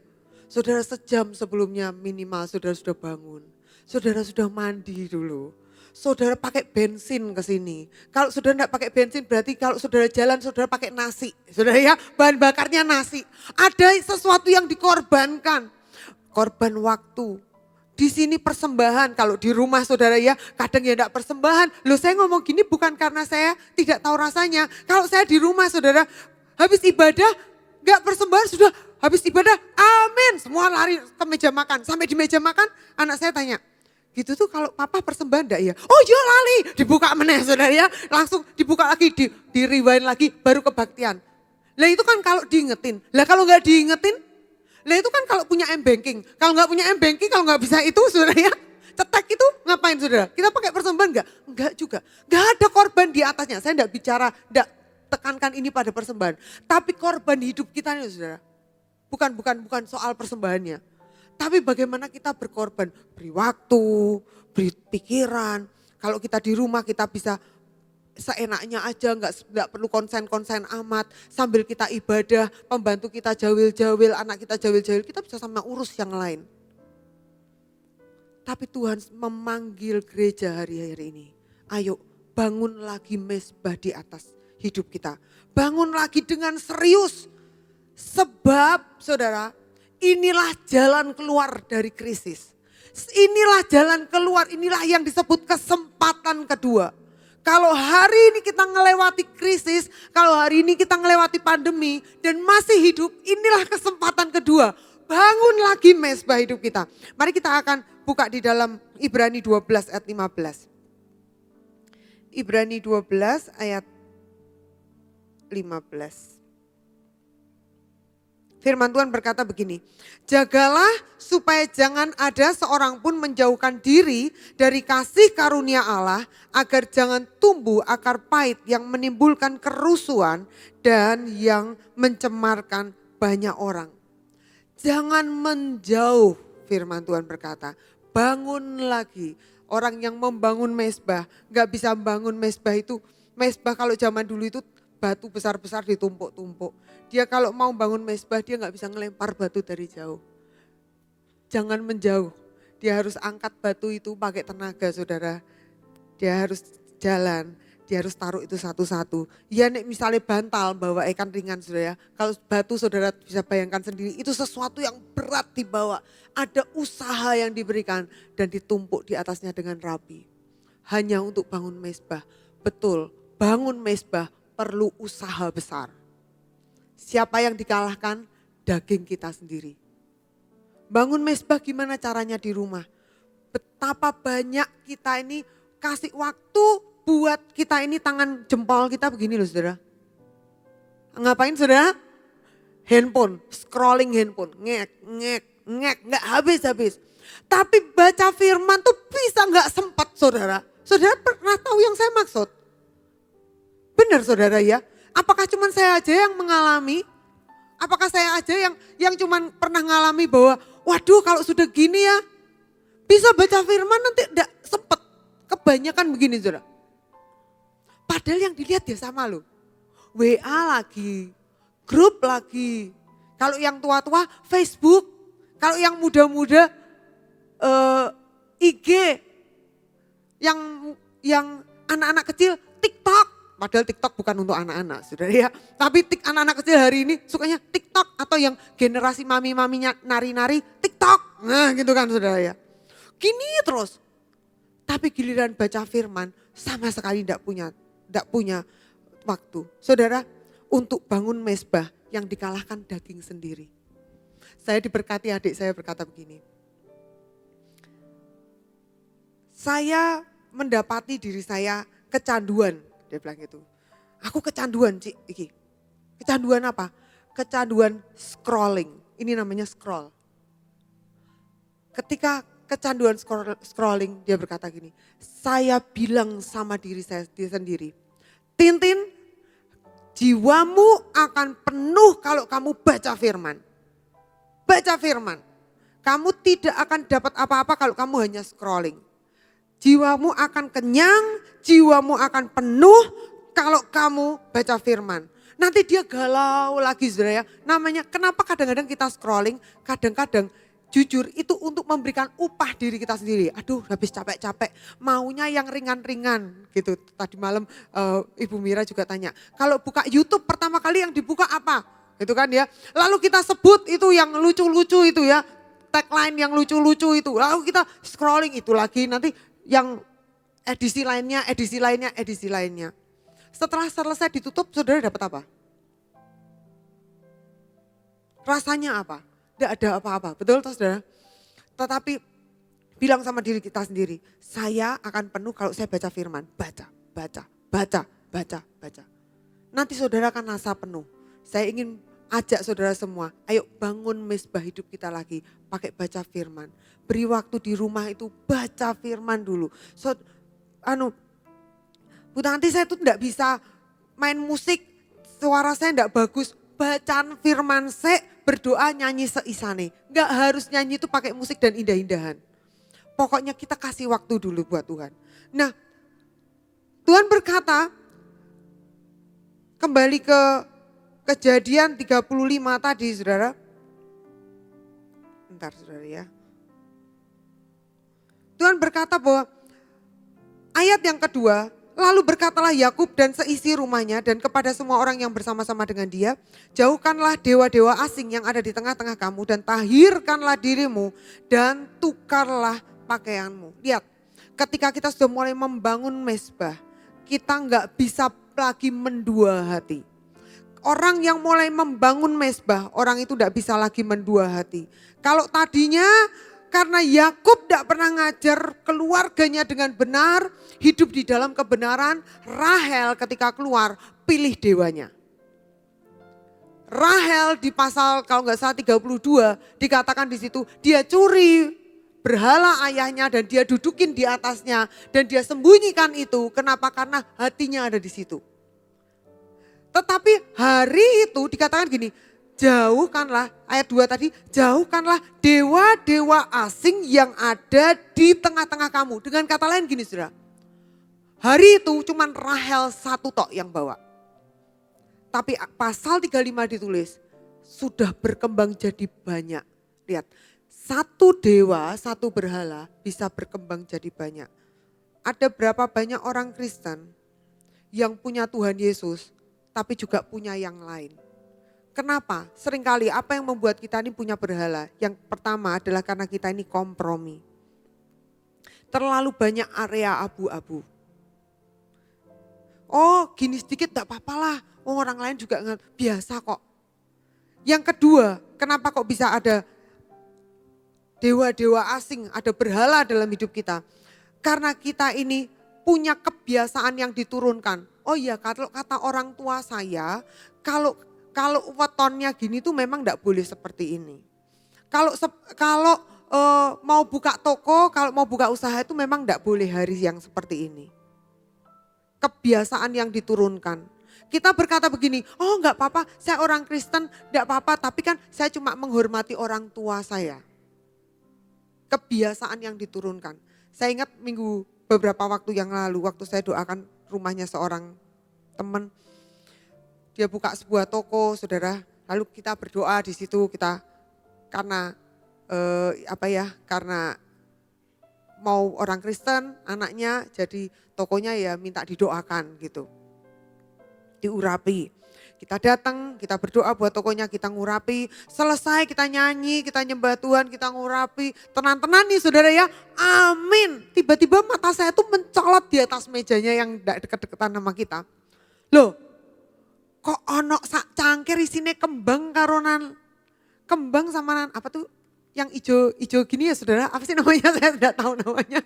saudara sejam sebelumnya minimal saudara sudah bangun, saudara sudah mandi dulu, saudara pakai bensin ke sini. Kalau saudara enggak pakai bensin berarti kalau saudara jalan saudara pakai nasi, saudara ya bahan bakarnya nasi. Ada sesuatu yang dikorbankan, korban waktu. Di sini persembahan, kalau di rumah saudara ya kadang ya enggak persembahan. Loh saya ngomong gini bukan karena saya tidak tahu rasanya. Kalau saya di rumah saudara habis ibadah enggak persembahan sudah habis ibadah amin. Semua lari ke meja makan. Sampai di meja makan anak saya tanya, gitu tuh kalau papa persembahan enggak ya? Oh iya lali, dibuka meneh saudara ya. Langsung dibuka lagi, di rewind lagi baru kebaktian. Lah itu kan kalau diingetin. Lah kalau enggak diingetin, lah itu kan kalau punya M-Banking. Kalau nggak punya M-Banking, kalau nggak bisa itu saudara ya. Cetek itu ngapain saudara? Kita pakai persembahan nggak? Enggak juga. Nggak ada korban di atasnya. Saya enggak bicara, enggak tekankan ini pada persembahan. Tapi korban hidup kita nih saudara. Bukan soal persembahannya. Tapi bagaimana kita berkorban. Beri waktu, beri pikiran. Kalau kita di rumah kita bisa seenaknya aja, nggak perlu konsen-konsen amat. Sambil kita ibadah, pembantu kita jawil-jawil, anak kita jawil-jawil, kita bisa sama urus yang lain. Tapi Tuhan memanggil gereja hari-hari ini. Ayo bangun lagi mezbah di atas hidup kita. Bangun lagi dengan serius. Sebab saudara, inilah jalan keluar dari krisis. Inilah jalan keluar, inilah yang disebut kesempatan kedua. Kalau hari ini kita ngelewati krisis, kalau hari ini kita ngelewati pandemi dan masih hidup, inilah kesempatan kedua. bangun lagi mezbah hidup kita. Mari kita akan buka di dalam Ibrani 12 ayat 15. Ibrani 12 ayat 15. Firman Tuhan berkata begini, jagalah supaya jangan ada seorang pun menjauhkan diri dari kasih karunia Allah, agar jangan tumbuh akar pahit yang menimbulkan kerusuhan dan yang mencemarkan banyak orang. Jangan menjauh, firman Tuhan berkata, bangun lagi. Orang yang membangun mezbah, gak bisa membangun mezbah itu, mezbah kalau zaman dulu itu batu besar-besar ditumpuk-tumpuk. Dia kalau mau bangun mezbah dia gak bisa ngelempar batu dari jauh. Jangan menjauh, dia harus angkat batu itu pakai tenaga saudara. Dia harus jalan, dia harus taruh itu satu-satu. Ya nek misalnya bantal bawa ikan ringan saudara, kalau batu saudara bisa bayangkan sendiri itu sesuatu yang berat dibawa. Ada usaha yang diberikan dan ditumpuk di atasnya dengan rapi. Hanya untuk bangun mezbah, betul bangun mezbah perlu usaha besar. Siapa yang dikalahkan? Daging kita sendiri. Bangun mezbah gimana caranya di rumah? Betapa banyak kita ini kasih waktu buat kita ini tangan jempol kita begini loh saudara. Ngapain saudara? Handphone, scrolling handphone, ngek, gak habis-habis. Tapi baca firman tuh bisa gak sempat saudara. Saudara pernah tahu yang saya maksud? Benar saudara ya, apakah cuma saya aja yang mengalami? Apakah saya aja yang cuma pernah mengalami bahwa waduh kalau sudah gini ya bisa baca firman nanti tidak sempat. Kebanyakan begini saudara. Padahal yang dilihat ya sama loh. WA lagi, grup lagi. Kalau yang tua-tua Facebook, kalau yang muda-muda IG, yang anak-anak kecil TikTok. Padahal TikTok bukan untuk anak-anak saudara ya. Tapi anak-anak kecil hari ini sukanya TikTok atau yang generasi mami-maminya nari-nari TikTok. Nah gitu kan saudara ya. Gini terus. Tapi giliran baca firman sama sekali tidak punya waktu. Saudara untuk bangun mezbah yang dikalahkan daging sendiri. Saya diberkati adik saya berkata begini. Saya mendapati diri saya kecanduan. Dia bilang gitu, aku kecanduan Cik iki. Kecanduan apa? Kecanduan scrolling, ini namanya scroll. Ketika kecanduan scrolling dia berkata gini, saya bilang sama diri saya sendiri, Tintin jiwamu akan penuh kalau kamu baca firman. Baca firman, kamu tidak akan dapat apa-apa kalau kamu hanya scrolling. Jiwamu akan kenyang, jiwamu akan penuh kalau kamu baca firman. Nanti dia galau lagi saudara ya. Namanya kenapa kadang-kadang kita scrolling, kadang-kadang jujur itu untuk memberikan upah diri kita sendiri. Aduh habis capek-capek, maunya yang ringan-ringan gitu. Tadi malam Ibu Mira juga tanya, kalau buka YouTube pertama kali yang dibuka apa? Gitu kan ya. Lalu kita sebut itu yang lucu-lucu itu ya. Tagline yang lucu-lucu itu. Lalu kita scrolling itu lagi nanti. Yang edisi lainnya. Setelah selesai ditutup, saudara dapat apa? Rasanya apa? Tidak ada apa-apa, betul toh saudara? Tetapi bilang sama diri kita sendiri, saya akan penuh kalau saya baca firman. Baca. Nanti saudara akan rasa penuh. Saya ingin ajak saudara semua, ayo bangun mezbah hidup kita lagi, pakai baca firman. Beri waktu di rumah itu baca firman dulu. Bu Tanti saya tuh enggak bisa main musik, suara saya enggak bagus. Bacaan firman saya berdoa nyanyi seisane. Enggak harus nyanyi itu pakai musik dan indah-indahan. Pokoknya kita kasih waktu dulu buat Tuhan. Nah Tuhan berkata, kembali ke Kejadian 35 tadi saudara. Bentar saudara ya. Tuhan berkata bahwa ayat yang kedua, lalu berkatalah Yakub dan seisi rumahnya dan kepada semua orang yang bersama-sama dengan dia, jauhkanlah dewa-dewa asing yang ada di tengah-tengah kamu dan tahirkanlah dirimu dan tukarlah pakaianmu. Lihat, ketika kita sudah mulai membangun mezbah, kita nggak bisa lagi mendua hati. orang yang mulai membangun mezbah, orang itu tidak bisa lagi mendua hati. Kalau tadinya karena Yakub tidak pernah ngajar keluarganya dengan benar, hidup di dalam kebenaran, Rahel ketika keluar pilih dewanya. Rahel di pasal kalau nggak salah 32 dikatakan di situ dia curi berhala ayahnya dan dia dudukin di atasnya dan dia sembunyikan itu. Kenapa? Karena hatinya ada di situ. Tetapi hari itu dikatakan gini, jauhkanlah, ayat 2 tadi, jauhkanlah dewa-dewa asing yang ada di tengah-tengah kamu. Dengan kata lain gini saudara, hari itu cuman Rahel satu tok yang bawa. Tapi pasal 35 ditulis, sudah berkembang jadi banyak. Lihat, satu dewa, satu berhala bisa berkembang jadi banyak. Ada berapa banyak orang Kristen yang punya Tuhan Yesus, tapi juga punya yang lain. Kenapa? Seringkali apa yang membuat kita ini punya berhala? Yang pertama adalah karena kita ini kompromi. Terlalu banyak area abu-abu. Oh gini sedikit gak apa-apa lah, oh, orang lain juga biasa kok. Yang kedua, kenapa kok bisa ada dewa-dewa asing, ada berhala dalam hidup kita? Karena kita ini punya kebiasaan yang diturunkan. Oh iya, kalau kata orang tua saya, kalau wetonnya gini tuh memang enggak boleh seperti ini. Kalau mau buka toko, kalau mau buka usaha itu memang enggak boleh hari yang seperti ini. Kebiasaan yang diturunkan. Kita berkata begini, oh enggak apa-apa, saya orang Kristen, enggak apa-apa, tapi kan saya cuma menghormati orang tua saya. Kebiasaan yang diturunkan. Saya ingat beberapa waktu yang lalu, waktu saya doakan rumahnya seorang teman, dia buka sebuah toko, saudara. Lalu kita berdoa di situ, kita karena karena mau orang Kristen, anaknya jadi tokonya ya minta didoakan gitu. Diurapi. Kita datang, kita berdoa buat tokonya, kita ngurapi. Selesai kita nyanyi, kita nyembah Tuhan, kita ngurapi. Tenan-tenan nih saudara ya, amin. Tiba-tiba mata saya tuh mencolot di atas mejanya yang deket-deketan sama kita. Loh, kok ono sak cangkir isine kembang karonan. Kembang sama apa tuh yang ijo gini ya saudara, apa sih namanya, saya tidak tahu namanya.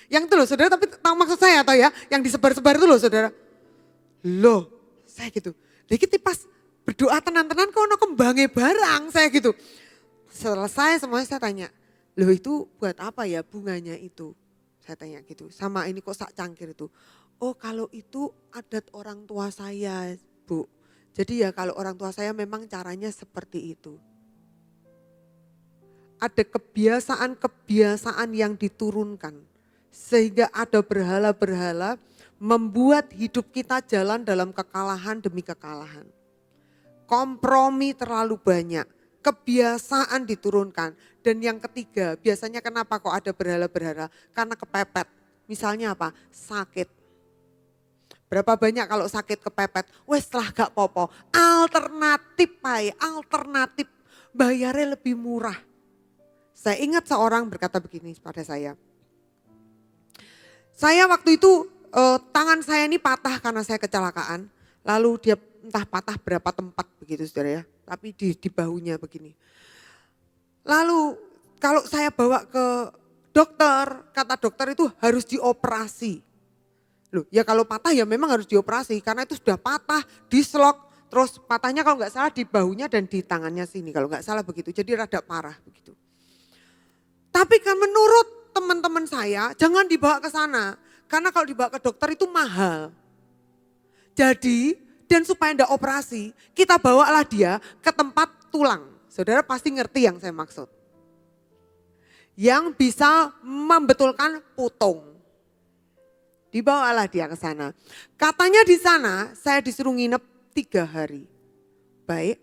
Yang itu loh saudara, tapi tahu maksud saya atau ya, yang disebar-sebar itu loh saudara. Loh, saya gitu. Dikit pas berdoa tenan-tenan kok ono kembangnya barang, saya gitu. Selesai semuanya saya tanya, loh itu buat apa ya bunganya itu? Saya tanya gitu, sama ini kok sak cangkir itu. Oh kalau itu adat orang tua saya Bu. Jadi ya kalau orang tua saya memang caranya seperti itu. Ada kebiasaan-kebiasaan yang diturunkan. Sehingga ada berhala-berhala membuat hidup kita jalan dalam kekalahan demi kekalahan. Kompromi terlalu banyak, kebiasaan diturunkan. Dan yang ketiga, biasanya kenapa kok ada berhala-berhala? Karena kepepet. Misalnya apa? Sakit. Berapa banyak kalau sakit kepepet? Wes lah gak popo. Alternatif alternatif. Bayarnya lebih murah. Saya ingat seorang berkata begini pada saya. Saya waktu itu tangan saya ini patah karena saya kecelakaan. Lalu dia entah patah berapa tempat begitu saudara ya. Tapi di bahunya begini. Lalu kalau saya bawa ke dokter, kata dokter itu harus dioperasi. Loh ya kalau patah ya memang harus dioperasi. Karena itu sudah patah, dislok. Terus patahnya kalau nggak salah di bahunya dan di tangannya sini. Kalau nggak salah begitu, jadi rada parah begitu. Tapi kan menurut teman-teman saya jangan dibawa ke sana. Karena kalau dibawa ke dokter itu mahal. Jadi dan supaya enggak operasi kita bawalah dia ke tempat tulang. Saudara pasti ngerti yang saya maksud. Yang bisa membetulkan putung. Dibawalah dia ke sana. Katanya di sana saya disuruh nginep 3 hari. Baik.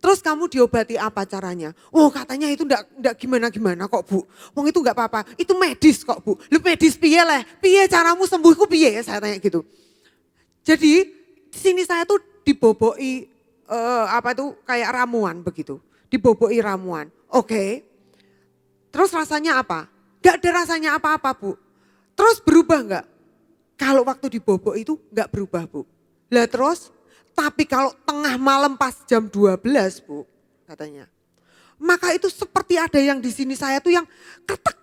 Terus kamu diobati apa caranya? Oh katanya itu enggak gimana-gimana kok Bu. Wong itu enggak apa-apa, itu medis kok Bu. Lu medis piye leh? Piye caramu sembuhku piye? Saya tanya gitu. Jadi di sini saya tuh diboboi kayak ramuan begitu. Diboboi ramuan. Oke. Terus rasanya apa? Enggak ada rasanya apa-apa Bu. Terus berubah enggak? Kalau waktu diboboi itu enggak berubah Bu. Lah terus Tapi kalau tengah malam pas jam 12 Bu, katanya. Maka itu seperti ada yang di sini saya tuh yang kretek.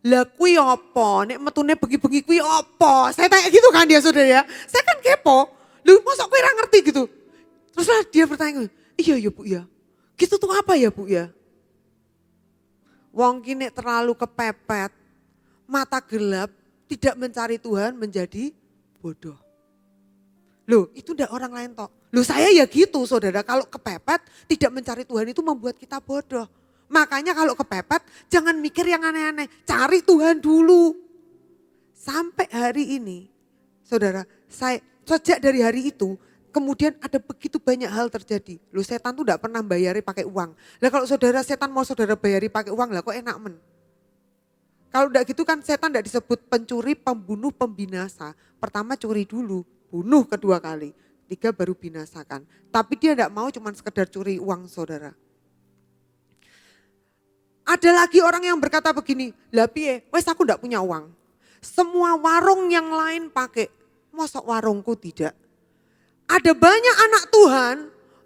Lah kui apa? Nek metune bengi-bengi kui apa? Saya tanya gitu kan dia saudara ya. Saya kan kepo. Lu masa kui ra ngerti gitu. Terus lah dia bertanya, iya ya Bu ya. Gitu tuh apa ya Bu ya? Wong kini terlalu kepepet, mata gelap, tidak mencari Tuhan menjadi bodoh. Loh itu udah orang lain toh. Loh saya ya gitu saudara, kalau kepepet tidak mencari Tuhan itu membuat kita bodoh. Makanya kalau kepepet jangan mikir yang aneh-aneh, cari Tuhan dulu. Sampai hari ini saudara, saya sejak dari hari itu kemudian ada begitu banyak hal terjadi. Loh setan tuh gak pernah bayari pakai uang. Lah kalau saudara setan mau saudara bayari pakai uang lah kok enak men. Kalau enggak gitu kan setan enggak disebut pencuri, pembunuh, pembinasa. Pertama curi dulu. Bunuh kedua kali, 3 baru binasakan. Tapi dia tidak mau cuma sekedar curi uang saudara. Ada lagi orang yang berkata begini, lah piye, wes aku tidak punya uang. Semua warung yang lain pakai, masa warungku tidak. Ada banyak anak Tuhan,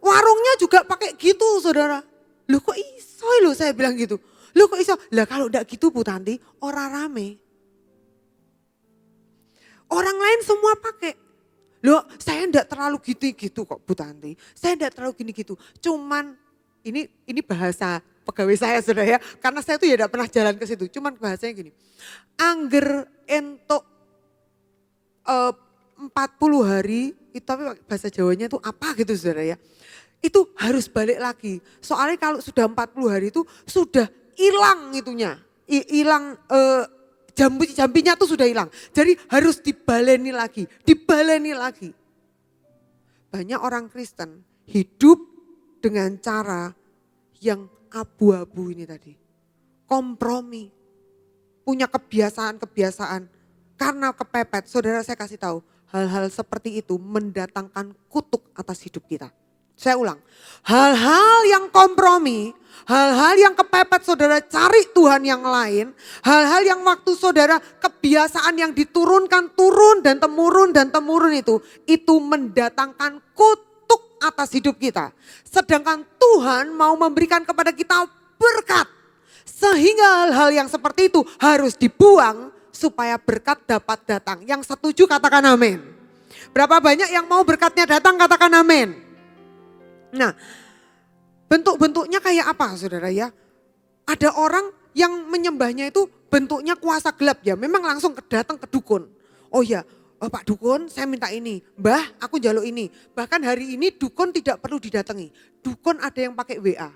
warungnya juga pakai gitu saudara. Loh kok iso loh saya bilang gitu. Loh kok iso, lah kalau tidak gitu Bu Tanti, orang rame. Orang lain semua pakai. Loh saya enggak terlalu gitu-gitu kok Bu Tanti. Saya enggak terlalu gini-gitu. Cuman ini bahasa pegawai saya saudara ya. Karena saya tuh ya enggak pernah jalan ke situ. Cuman bahasanya gini. Angger entuk 40 hari. Itu tapi bahasa Jawanya itu apa gitu saudara ya. Itu harus balik lagi. Soalnya kalau sudah 40 hari itu sudah hilang itunya. Hilang jambinya tuh sudah hilang. Jadi harus dibaleni lagi. Banyak orang Kristen hidup dengan cara yang abu-abu ini tadi. Kompromi. Punya kebiasaan. Karena kepepet, saudara saya kasih tahu. Hal-hal seperti itu mendatangkan kutuk atas hidup kita. Saya ulang, hal-hal yang kompromi, hal-hal yang kepepet saudara cari Tuhan yang lain, hal-hal yang waktu saudara kebiasaan yang diturunkan turun dan temurun itu mendatangkan kutuk atas hidup kita. Sedangkan Tuhan mau memberikan kepada kita berkat. Sehingga hal-hal yang seperti itu harus dibuang supaya berkat dapat datang. Yang setuju katakan amin. Berapa banyak yang mau berkatnya datang katakan amin. Nah, bentuk-bentuknya kayak apa saudara ya? Ada orang yang menyembahnya itu bentuknya kuasa gelap ya. Memang langsung datang ke dukun. Oh ya, Pak Dukun saya minta ini. Mbah aku jaluk ini. Bahkan hari ini dukun tidak perlu didatangi. Dukun ada yang pakai WA.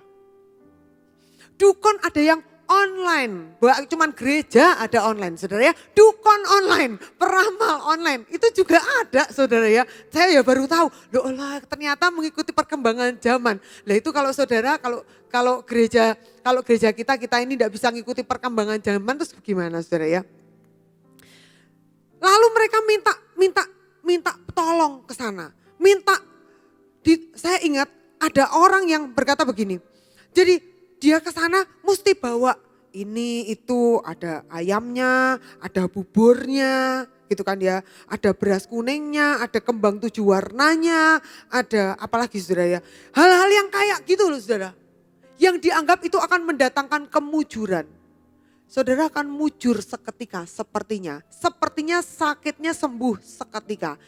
Dukun ada yang online. Cuman gereja ada online saudara ya. Dukun online, peramal online. Itu juga ada saudara ya. Saya ya baru tahu. Loh Allah ternyata mengikuti perkembangan zaman. Lah itu kalau saudara kalau gereja kita ini tidak bisa mengikuti perkembangan zaman terus gimana saudara ya. Lalu mereka minta tolong ke sana. Saya ingat ada orang yang berkata begini. Jadi dia ke sana mesti bawa ini itu ada ayamnya, ada buburnya gitu kan ya. Ada beras kuningnya, ada kembang 7 warnanya, ada apalagi saudara ya. Hal-hal yang kayak gitu loh saudara. Yang dianggap itu akan mendatangkan kemujuran. Saudara akan mujur seketika sepertinya. Sepertinya sakitnya sembuh seketika.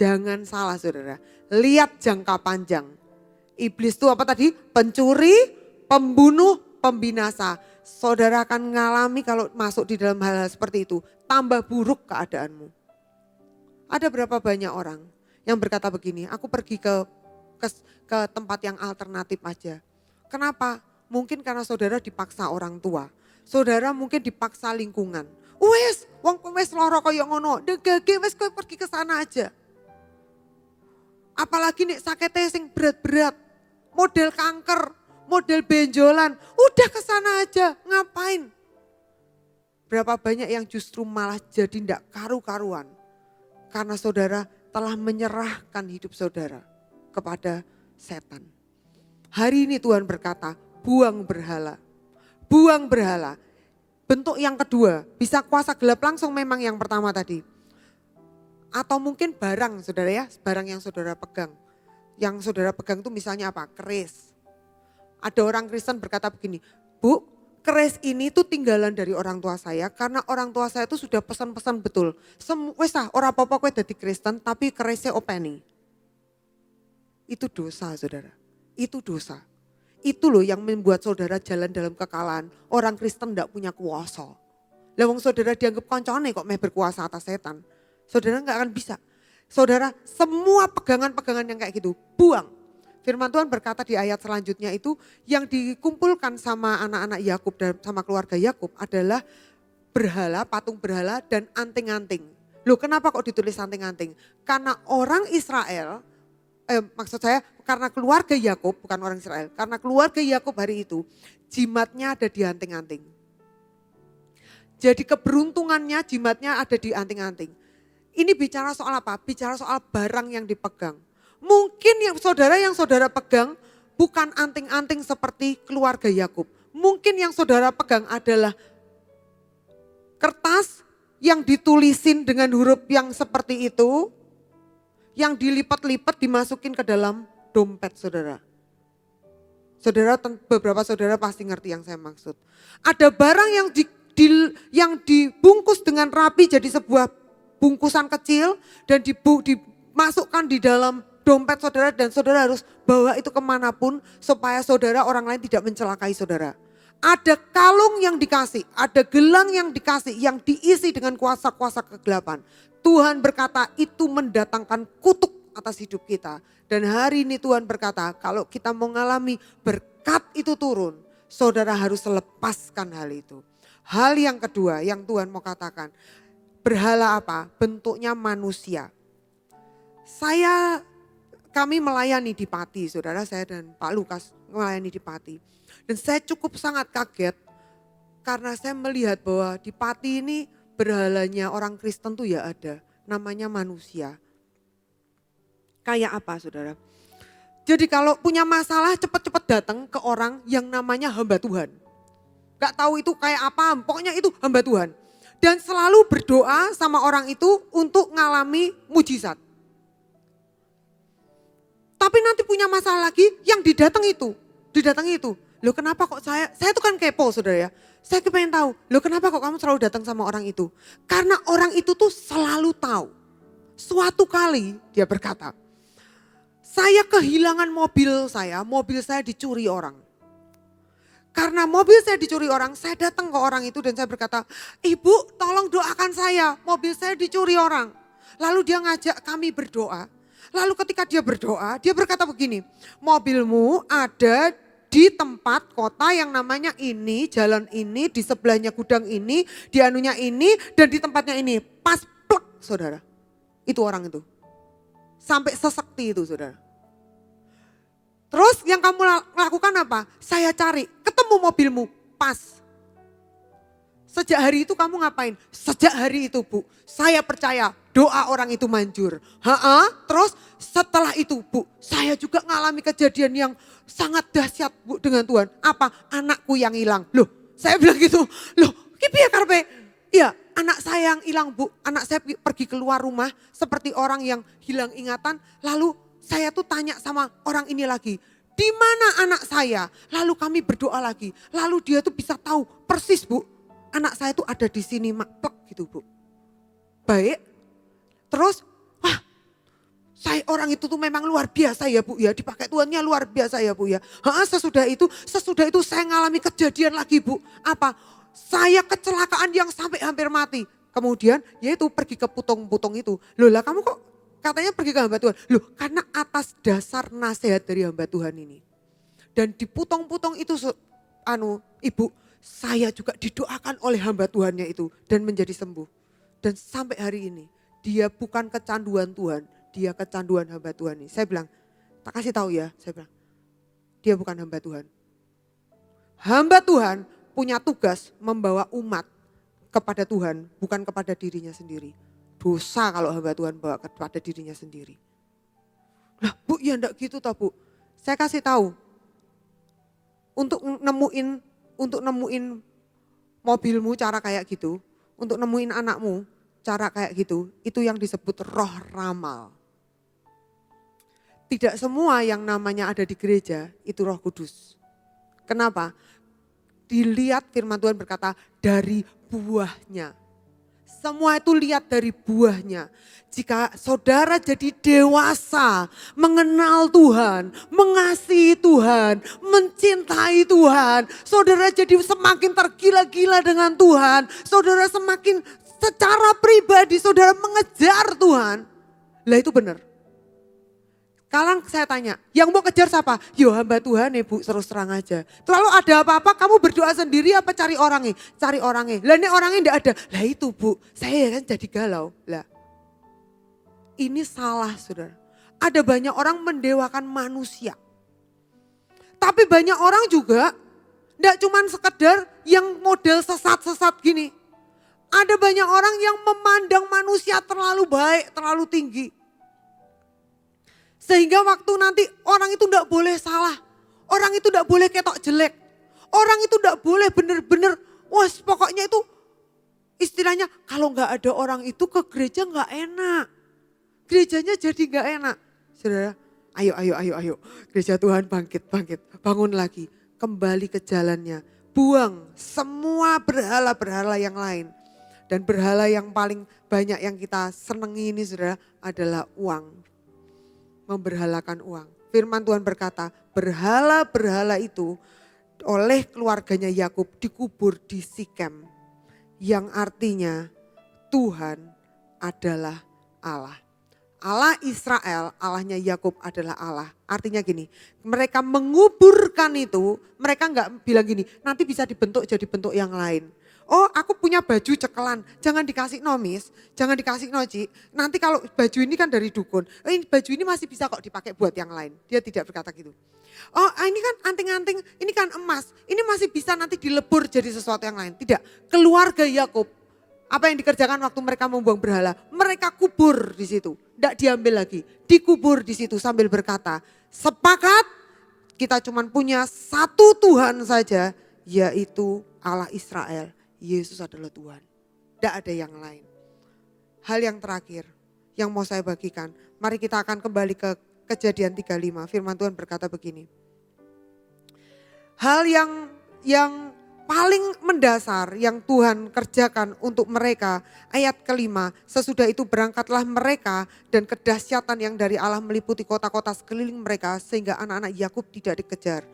Jangan salah saudara, lihat jangka panjang. Iblis itu apa tadi? Pencuri, pembunuh, pembinasa. Saudara akan mengalami kalau masuk di dalam hal-hal seperti itu. Tambah buruk keadaanmu. Ada berapa banyak orang yang berkata begini, aku pergi ke tempat yang alternatif aja. Kenapa? Mungkin karena saudara dipaksa orang tua. Saudara mungkin dipaksa lingkungan. Wes, wong wes loro koyo ngono. Degage wes kowe pergi ke sana aja. Apalagi nek sakitnya sing berat-berat. Model kanker, model benjolan, udah ke sana aja, ngapain? Berapa banyak yang justru malah jadi tidak karu-karuan. Karena saudara telah menyerahkan hidup saudara kepada setan. Hari ini Tuhan berkata, buang berhala. Buang berhala. Bentuk yang kedua, bisa kuasa gelap langsung memang yang pertama tadi. Atau mungkin barang saudara ya, barang yang saudara pegang. Yang saudara pegang itu misalnya apa? Keris. Ada orang Kristen berkata begini, Bu, keris ini tuh tinggalan dari orang tua saya karena orang tua saya itu sudah pesan-pesan betul. Wes ora apa-apa kowe dadi Kristen tapi kerisnya openi. Itu dosa saudara, itu dosa. Itu loh yang membuat saudara jalan dalam kekalahan. Orang Kristen tidak punya kuasa. Lah wong saudara dianggap koncone kok meh berkuasa atas setan. Saudara nggak akan bisa. Saudara, semua pegangan-pegangan yang kayak gitu, buang. Firman Tuhan berkata di ayat selanjutnya itu, yang dikumpulkan sama anak-anak Yakub dan sama keluarga Yakub adalah berhala, patung berhala dan anting-anting. Loh kenapa kok ditulis anting-anting? Karena orang Israel, maksud saya karena keluarga Yakub, bukan orang Israel. Karena keluarga Yakub hari itu, jimatnya ada di anting-anting. Jadi keberuntungannya jimatnya ada di anting-anting. Ini bicara soal apa? Bicara soal barang yang dipegang. Mungkin yang saudara pegang bukan anting-anting seperti keluarga Yakub. Mungkin yang saudara pegang adalah kertas yang ditulisin dengan huruf yang seperti itu, yang dilipat-lipat dimasukin ke dalam dompet saudara. Beberapa saudara pasti ngerti yang saya maksud. Ada barang yang dibungkus dengan rapi jadi sebuah bungkusan kecil dan dimasukkan di dalam dompet saudara dan saudara harus bawa itu kemanapun supaya saudara orang lain tidak mencelakai saudara. Ada kalung yang dikasih, ada gelang yang dikasih yang diisi dengan kuasa-kuasa kegelapan. Tuhan berkata itu mendatangkan kutuk atas hidup kita. Dan hari ini Tuhan berkata kalau kita mau mengalami berkat itu turun, saudara harus lepaskan hal itu. Hal yang kedua yang Tuhan mau katakan, berhala apa? Bentuknya manusia. Kami melayani di Pati, saudara saya dan Pak Lukas melayani di Pati. Dan saya cukup sangat kaget karena saya melihat bahwa di Pati ini berhalanya orang Kristen tuh ya ada, namanya manusia. Kayak apa saudara? Jadi kalau punya masalah cepat-cepat datang ke orang yang namanya hamba Tuhan. Gak tahu itu kayak apa, pokoknya itu hamba Tuhan. Dan selalu berdoa sama orang itu untuk ngalami mujizat. Tapi nanti punya masalah lagi yang didatangi itu. Loh kenapa kok saya tuh kan kepo saudara ya. Saya pengen tahu, loh kenapa kok kamu selalu datang sama orang itu? Karena orang itu tuh selalu tahu. Suatu kali dia berkata, saya kehilangan mobil saya dicuri orang. Karena mobil saya dicuri orang, saya datang ke orang itu dan saya berkata, Ibu tolong doakan saya, mobil saya dicuri orang. Lalu dia ngajak kami berdoa. Lalu ketika dia berdoa, dia berkata begini, mobilmu ada di tempat kota yang namanya ini, jalan ini, di sebelahnya gudang ini, di anunya ini, dan di tempatnya ini. Pas plek saudara, itu orang itu. Sampai sesekti itu saudara. Terus yang kamu lakukan apa? Saya cari, ketemu mobilmu, pas. Sejak hari itu kamu ngapain? Sejak hari itu Bu, saya percaya doa orang itu manjur. Terus setelah itu Bu, saya juga ngalami kejadian yang sangat dahsyat Bu dengan Tuhan. Apa? Anakku yang hilang. Loh, saya bilang gitu. Loh, kipi ya karpe? Iya, anak saya yang hilang Bu. Anak saya pergi keluar rumah seperti orang yang hilang ingatan. Lalu saya tuh tanya sama orang ini lagi, di mana anak saya? Lalu kami berdoa lagi. Lalu dia tuh bisa tahu persis Bu, anak saya tuh ada di sini, plek gitu Bu. Baik, terus orang itu tuh memang luar biasa ya Bu ya, dipakai Tuhannya luar biasa ya Bu ya. Sesudah itu saya ngalami kejadian lagi Bu. Apa? Saya kecelakaan yang sampai hampir mati. Kemudian yaitu pergi ke putung-putung itu. Loh lah kamu kok katanya pergi ke hamba Tuhan. Loh karena atas dasar nasihat dari hamba Tuhan ini. Dan di putung-putung itu Ibu, saya juga didoakan oleh hamba Tuhannya itu dan menjadi sembuh. Dan sampai hari ini dia bukan kecanduan Tuhan, dia kecanduan hamba Tuhan ini. Saya bilang, tak kasih tahu ya, saya bilang, dia bukan hamba Tuhan. Hamba Tuhan punya tugas membawa umat kepada Tuhan, bukan kepada dirinya sendiri. Dosa kalau hamba Tuhan bawa kepada dirinya sendiri. Lah Bu, ya enggak gitu toh Bu. Saya kasih tahu, untuk nemuin mobilmu cara kayak gitu, untuk nemuin anakmu, cara kayak gitu, itu yang disebut roh ramal. Tidak semua yang namanya ada di gereja itu Roh Kudus. Kenapa? Dilihat firman Tuhan berkata dari buahnya. Semua itu lihat dari buahnya. Jika saudara jadi dewasa, mengenal Tuhan, mengasihi Tuhan, mencintai Tuhan, saudara jadi semakin tergila-gila dengan Tuhan, saudara semakin secara pribadi saudara mengejar Tuhan. Lah itu benar. Sekarang saya tanya, yang mau kejar siapa? Yo hamba Tuhan ya Bu, terus terang aja. Terlalu ada apa-apa kamu berdoa sendiri apa cari orangnya? Cari orangnya. Lah ini orangnya enggak ada. Lah itu Bu, saya kan jadi galau. Lah ini salah saudara. Ada banyak orang mendewakan manusia. Tapi banyak orang juga enggak cuman sekedar yang model sesat-sesat gini. Ada banyak orang yang memandang manusia terlalu baik, terlalu tinggi. Sehingga waktu nanti orang itu enggak boleh salah. Orang itu enggak boleh ketok jelek. Orang itu enggak boleh bener-bener, wah pokoknya itu istilahnya kalau enggak ada orang itu ke gereja enggak enak. Gerejanya jadi enggak enak. Saudara, ayo. Gereja Tuhan bangkit. Bangun lagi, kembali ke jalannya. Buang semua berhala-berhala yang lain. Dan berhala yang paling banyak yang kita senengi ini saudara adalah uang. Memberhalakan uang. Firman Tuhan berkata, berhala-berhala itu oleh keluarganya Yakub dikubur di Sikem. Yang artinya Tuhan adalah Allah. Allah Israel, Allahnya Yakub adalah Allah. Artinya gini, mereka menguburkan itu, mereka enggak bilang gini, nanti bisa dibentuk jadi bentuk yang lain. Oh aku punya baju cekelan, jangan dikasih nomis, jangan dikasih noci. Nanti kalau baju ini kan dari dukun, ini baju ini masih bisa kok dipakai buat yang lain. Dia tidak berkata gitu. Oh ini kan anting-anting, ini kan emas, ini masih bisa nanti dilebur jadi sesuatu yang lain. Tidak, keluarga Yakub, apa yang dikerjakan waktu mereka membuang berhala? Mereka kubur di situ, tidak diambil lagi, dikubur di situ sambil berkata, sepakat kita cuma punya satu Tuhan saja, yaitu Allah Israel. Yesus adalah Tuhan. Tidak ada yang lain. Hal yang terakhir yang mau saya bagikan. Mari kita akan kembali ke Kejadian 35. Firman Tuhan berkata begini. Hal yang paling mendasar yang Tuhan kerjakan untuk mereka. Ayat kelima. Sesudah itu berangkatlah mereka dan kedahsyatan yang dari Allah meliputi kota-kota sekeliling mereka. Sehingga anak-anak Yakub tidak dikejar.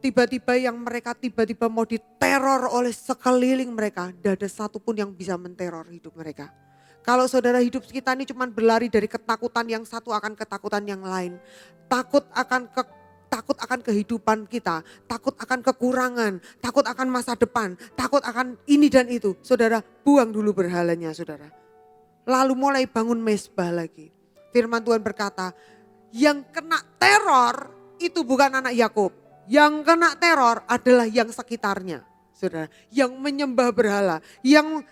Tiba-tiba yang mereka tiba-tiba mau diteror oleh sekeliling mereka. Tidak ada satupun yang bisa menteror hidup mereka. Kalau saudara hidup kita ini cuma berlari dari ketakutan yang satu akan ketakutan yang lain. Takut akan kehidupan kita. Takut akan kekurangan. Takut akan masa depan. Takut akan ini dan itu. Saudara buang dulu berhalanya saudara. Lalu mulai bangun mezbah lagi. Firman Tuhan berkata, yang kena teror itu bukan anak Yakub. Yang kena teror adalah yang sekitarnya, saudara. Yang menyembah berhala, yang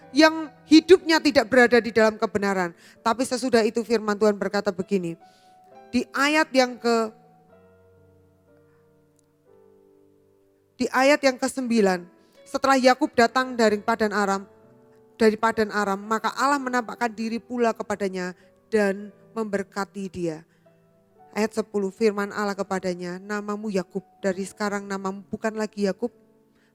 hidupnya tidak berada di dalam kebenaran. Tapi sesudah itu firman Tuhan berkata begini, di ayat yang ke-9, setelah Yakub datang dari Padan Aram, maka Allah menampakkan diri pula kepadanya dan memberkati dia. Ayat 10 firman Allah kepadanya, namamu Yakub, dari sekarang namamu bukan lagi Yakub,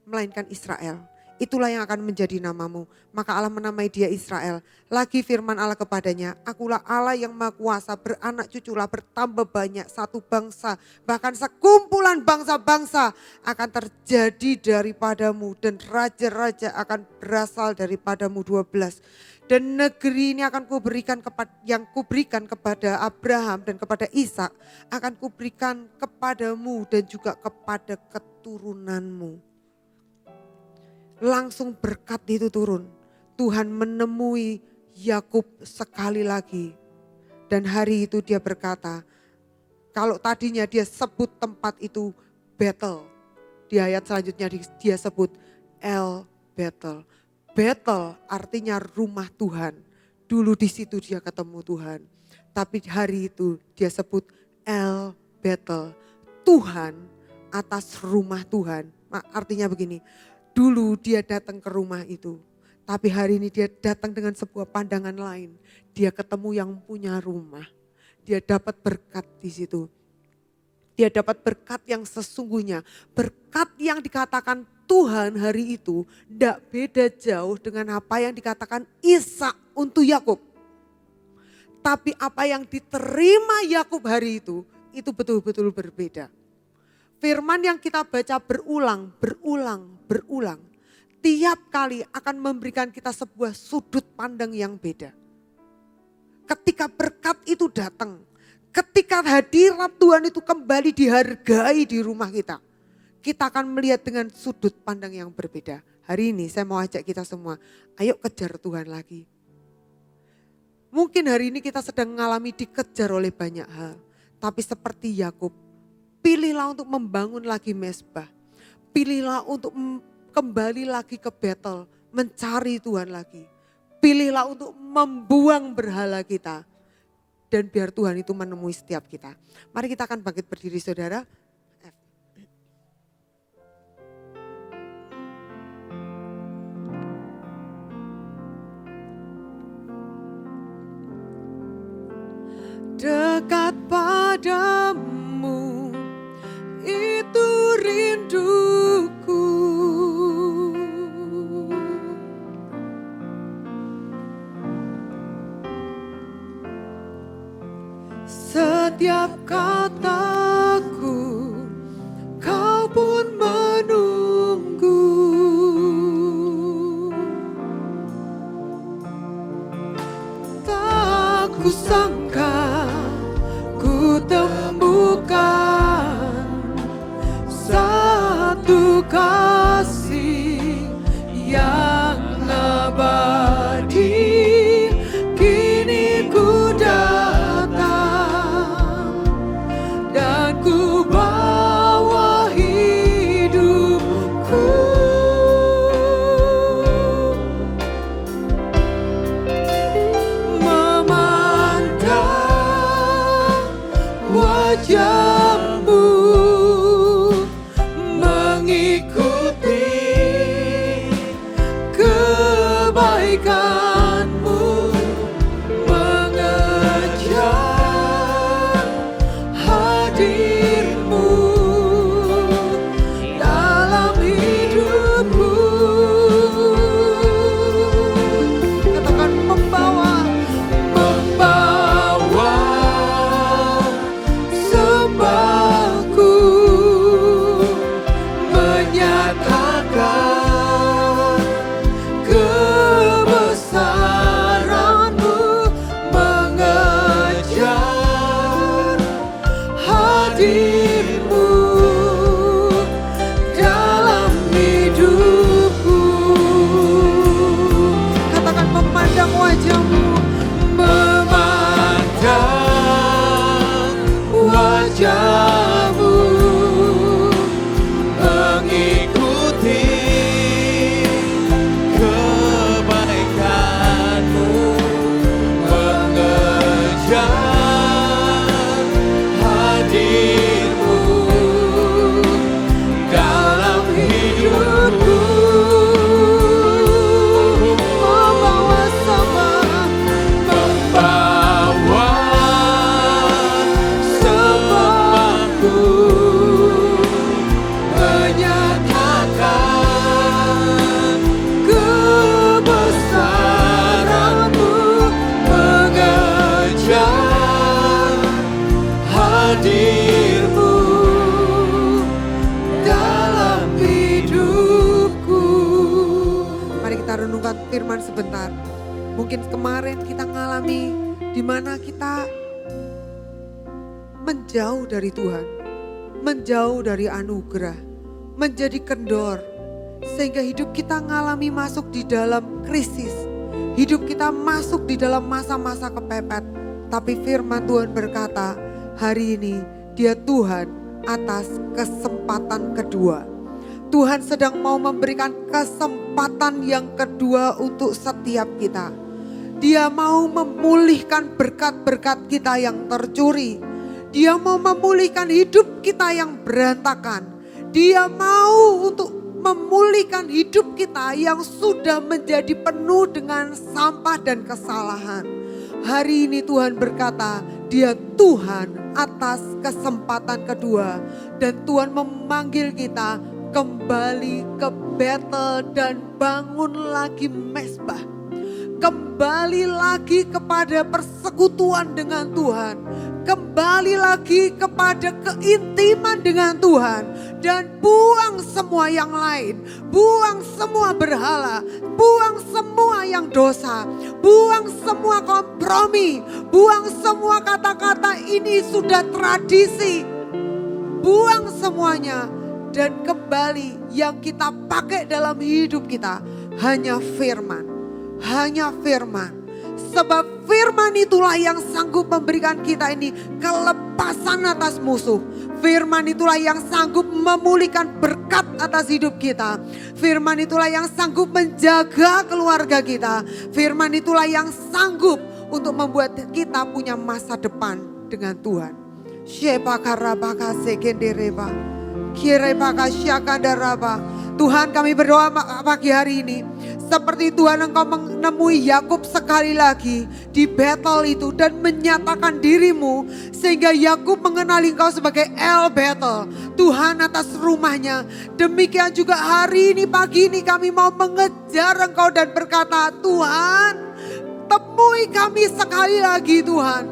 melainkan Israel. Itulah yang akan menjadi namamu. Maka Allah menamai dia Israel. Lagi firman Allah kepadanya, akulah Allah yang maha kuasa, beranak cuculah bertambah banyak, satu bangsa, bahkan sekumpulan bangsa-bangsa akan terjadi daripadamu dan raja-raja akan berasal daripadamu 12. Dan negeri ini akan kuberikan kepada Abraham dan kepada Ishak, akan kuberikan kepadamu dan juga kepada keturunanmu. Langsung berkat itu turun. Tuhan menemui Yakub sekali lagi. Dan hari itu dia berkata, kalau tadinya dia sebut tempat itu Bethel, di ayat selanjutnya dia sebut El Bethel. Bethel artinya rumah Tuhan. Dulu di situ dia ketemu Tuhan. Tapi hari itu dia sebut El Bethel. Tuhan atas rumah Tuhan. Artinya begini, dulu dia datang ke rumah itu. Tapi hari ini dia datang dengan sebuah pandangan lain. Dia ketemu yang punya rumah. Dia dapat berkat di situ. Dia dapat berkat yang sesungguhnya. Berkat yang dikatakan Tuhan hari itu tidak beda jauh dengan apa yang dikatakan Ishak untuk Yakub. Tapi apa yang diterima Yakub hari itu betul-betul berbeda. Firman yang kita baca berulang. Tiap kali akan memberikan kita sebuah sudut pandang yang beda. Ketika berkat itu datang, ketika hadirat Tuhan itu kembali dihargai di rumah kita, kita akan melihat dengan sudut pandang yang berbeda. Hari ini saya mau ajak kita semua, ayo kejar Tuhan lagi. Mungkin hari ini kita sedang mengalami dikejar oleh banyak hal. Tapi seperti Yakub, pilihlah untuk membangun lagi mezbah. Pilihlah untuk kembali lagi ke Betel, mencari Tuhan lagi. Pilihlah untuk membuang berhala kita. Dan biar Tuhan itu menemui setiap kita. Mari kita akan bangkit berdiri saudara. Dekat padamu itu rinduku. Setiap kataku kau pun menunggu. Tak kusangka ku temukan satu kasih yang abadi. Kini ku datang dan ku bawa hidupku. Memandang wajahmu, mengikuti kebaikanmu, mengejar hadirmu dalam hidupku. Katakan membawa sembahku, menyatakan kebesaranmu, mengejar hadirmu dalam hidupku. Katakan memandang wajahmu, memandang wajahmu, mengikuti kebaikanmu, mengejar hadirmu dalam hidupku. Membawa sembah, membawa sembahku, menyatakan kebesaranmu, mengejar hadirmu dalam hidupku. Mari kita renungkan firman sebentar. Mungkin kemarin kita ngalami di mana kita menjauh dari Tuhan, menjauh dari anugerah, menjadi kendor, sehingga hidup kita ngalami masuk di dalam krisis, hidup kita masuk di dalam masa-masa kepepet. Tapi firman Tuhan berkata, hari ini Dia Tuhan atas kesempatan kedua. Tuhan sedang mau memberikan kesempatan yang kedua untuk setiap kita. Dia mau memulihkan berkat-berkat kita yang tercuri. Dia mau memulihkan hidup kita yang berantakan. Dia mau untuk memulihkan hidup kita yang sudah menjadi penuh dengan sampah dan kesalahan. Hari ini Tuhan berkata, Dia Tuhan atas kesempatan kedua. Dan Tuhan memanggil kita kembali ke Betel dan bangun lagi mezbah. Kembali lagi kepada persekutuan dengan Tuhan. Kembali lagi kepada keintiman dengan Tuhan. Dan buang semua yang lain. Buang semua berhala. Buang semua yang dosa. Buang semua kompromi. Buang semua kata-kata ini sudah tradisi. Buang semuanya. Dan kembali yang kita pakai dalam hidup kita hanya firman. Hanya firman. Sebab firman itulah yang sanggup memberikan kita ini kelepasan atas musuh. Firman itulah yang sanggup memulihkan berkat atas hidup kita. Firman itulah yang sanggup menjaga keluarga kita. Firman itulah yang sanggup untuk membuat kita punya masa depan dengan Tuhan. Tuhan, kami berdoa pagi hari ini. Seperti Tuhan Engkau menemui Yakub sekali lagi di Betel itu dan menyatakan dirimu. Sehingga Yakub mengenali Engkau sebagai El Betel, Tuhan atas rumahnya. Demikian juga hari ini, pagi ini kami mau mengejar Engkau dan berkata, Tuhan temui kami sekali lagi Tuhan.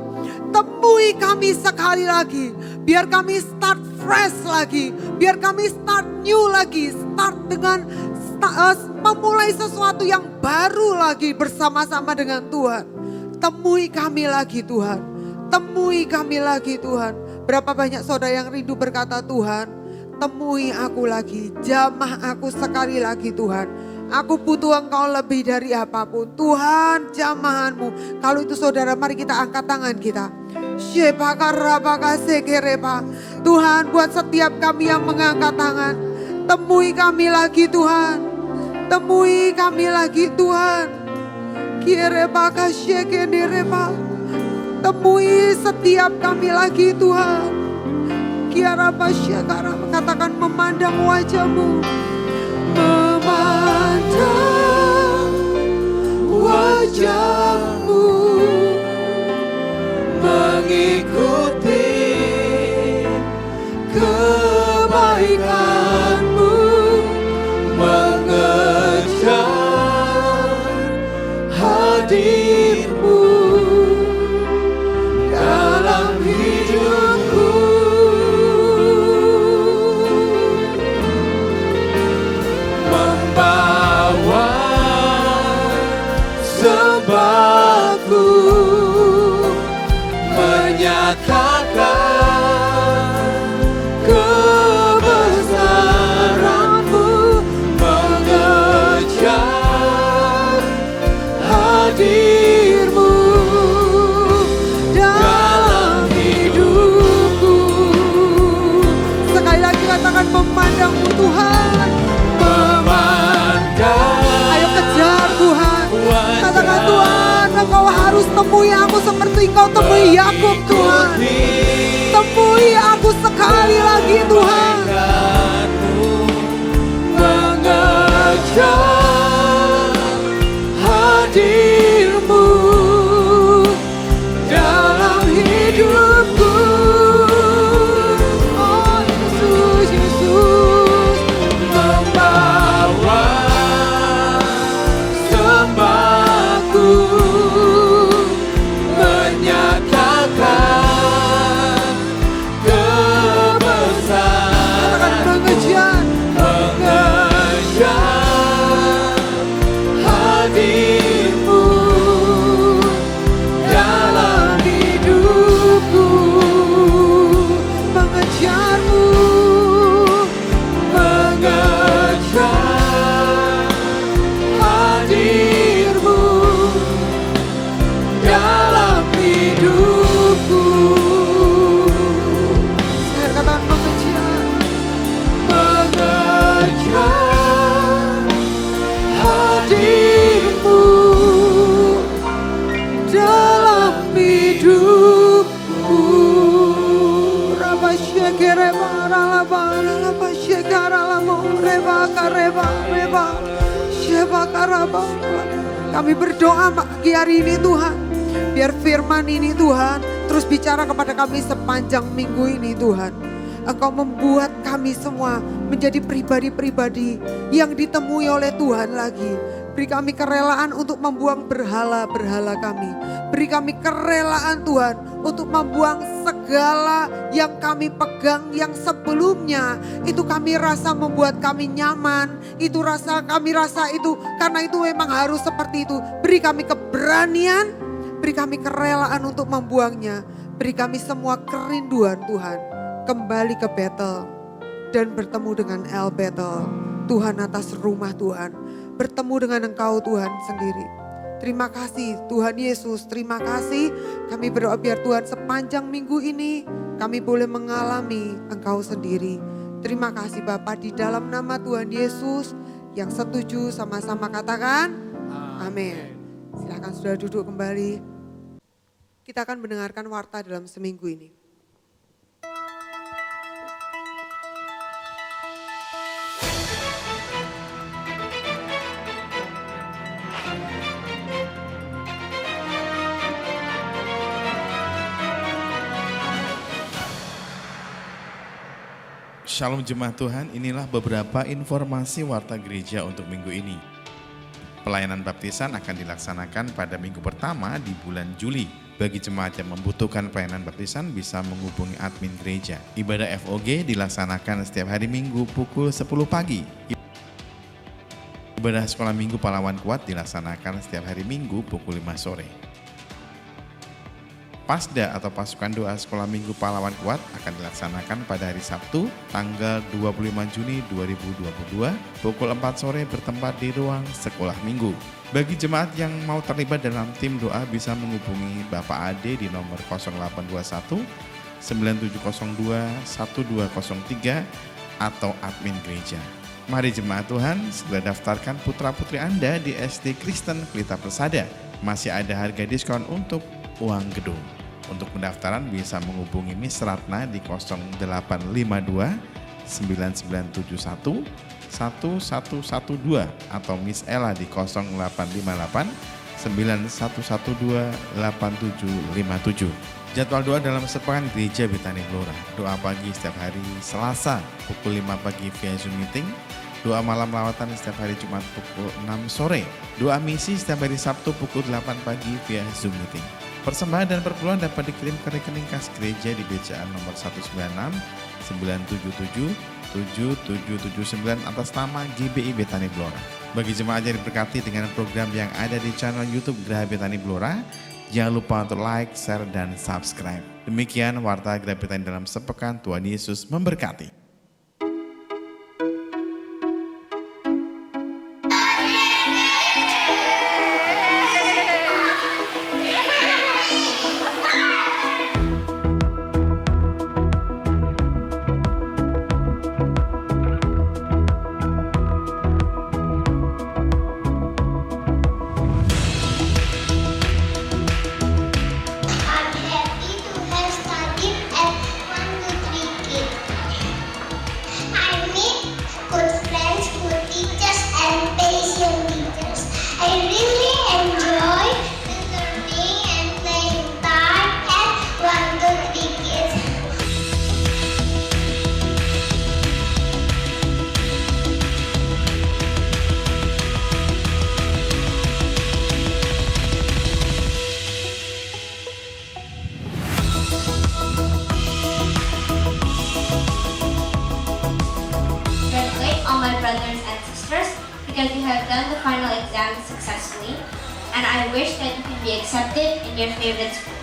Temui kami sekali lagi. Biar kami start fresh lagi. Biar kami start new lagi. Start dengan memulai sesuatu yang baru lagi bersama-sama dengan Tuhan. Temui kami lagi Tuhan. Temui kami lagi Tuhan. Berapa banyak saudara yang rindu berkata, Tuhan temui aku lagi. Jamah aku sekali lagi Tuhan. Aku butuh Engkau lebih dari apapun. Tuhan, jamahanmu. Kalau itu saudara, mari kita angkat tangan kita. Tuhan, buat setiap kami yang mengangkat tangan, temui kami lagi Tuhan. Temui kami lagi Tuhan. Temui setiap kami lagi Tuhan. Katakan memandang wajah-Mu. Memandang wajah-Mu, mengikuti kebaikan-Mu, mengejar hadir-Mu dalam hidupku. Membawa sembahku, menyatakan kebesaran-Mu, mengejar hadir-Mu dalam hidupku. Sekali lagi katakan memandang-Mu Tuhan. Memandang. Ayo kejar Tuhan. Katakan Tuhan, Engkau harus temui aku seperti Engkau temui Yakub Tuhan. Temui aku sekali lagi Tuhan. Mengejar hadir-Mu dalam hidupku. Oh Yesus, Yesus. Membawa sembahku, menyatakan kebesaran. Kami berdoa pagi hari ini Tuhan, biar firman ini Tuhan terus bicara kepada kami sepanjang minggu ini Tuhan. Engkau membuat kami semua menjadi pribadi-pribadi yang ditemui oleh Tuhan lagi. Beri kami kerelaan untuk membuang berhala-berhala kami. Beri kami kerelaan Tuhan untuk membuang segala yang kami pegang yang sebelumnya itu kami rasa membuat kami nyaman. Kami rasa itu karena itu memang harus seperti itu. Beri kami keberanian, beri kami kerelaan untuk membuangnya. Beri kami semua kerinduan Tuhan. Kembali ke Bethel dan bertemu dengan El Bethel. Tuhan atas rumah Tuhan. Bertemu dengan Engkau Tuhan sendiri. Terima kasih Tuhan Yesus, terima kasih. Kami berdoa biar Tuhan sepanjang minggu ini kami boleh mengalami Engkau sendiri. Terima kasih Bapa, di dalam nama Tuhan Yesus. Yang setuju sama-sama katakan amin. Silakan sudah duduk kembali. Kita akan mendengarkan warta dalam seminggu ini. Shalom jemaat Tuhan, inilah beberapa informasi warta gereja untuk minggu ini. Pelayanan baptisan akan dilaksanakan pada minggu pertama di bulan Juli. Bagi jemaat yang membutuhkan pelayanan baptisan bisa menghubungi admin gereja. Ibadah FOG dilaksanakan setiap hari Minggu pukul 10 pagi. Ibadah sekolah minggu pahlawan kuat dilaksanakan setiap hari Minggu pukul 5 sore. Pasda atau pasukan doa sekolah minggu pahlawan kuat akan dilaksanakan pada hari Sabtu tanggal 25 Juni 2022 pukul 4 sore bertempat di ruang sekolah minggu. Bagi jemaat yang mau terlibat dalam tim doa bisa menghubungi Bapak Ade di nomor 0821 9702 1203 atau admin gereja. Mari jemaat Tuhan segera daftarkan putra-putri Anda di SD Kristen Pelita Persada. Masih ada harga diskon untuk uang gedung. Untuk pendaftaran bisa menghubungi Miss Ratna di 0852 9971 1112 atau Miss Ella di 0858 9112 8757. Jadwal doa dalam sepekan Gereja Betani Blora. Doa pagi setiap hari Selasa pukul 5 pagi via Zoom meeting. Doa malam lawatan setiap hari Jumat pukul 6 sore. Doa misi setiap hari Sabtu pukul 8 pagi via Zoom meeting. Persembahan dan perpuluhan dapat dikirim ke rekening kas gereja di BCA nomor 196 977 7779 atas nama GBI Betani Blora. Bagi jemaat yang diberkati dengan program yang ada di channel YouTube Geraha Betani Blora, jangan lupa untuk like, share, dan subscribe. Demikian warta Geraha Betani dalam sepekan. Tuhan Yesus memberkati. Brothers and sisters, because you have done the final exam successfully, and I wish that you can be accepted in your favorite school.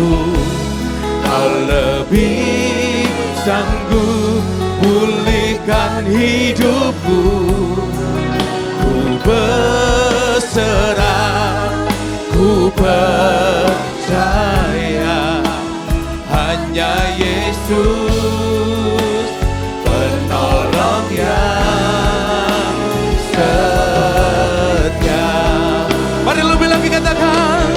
aku, Kau lebih sanggup pulihkan hidupku. Ku berserah, ku percaya, hanya Yesus penolong yang setia. Mari lebih lagi katakan,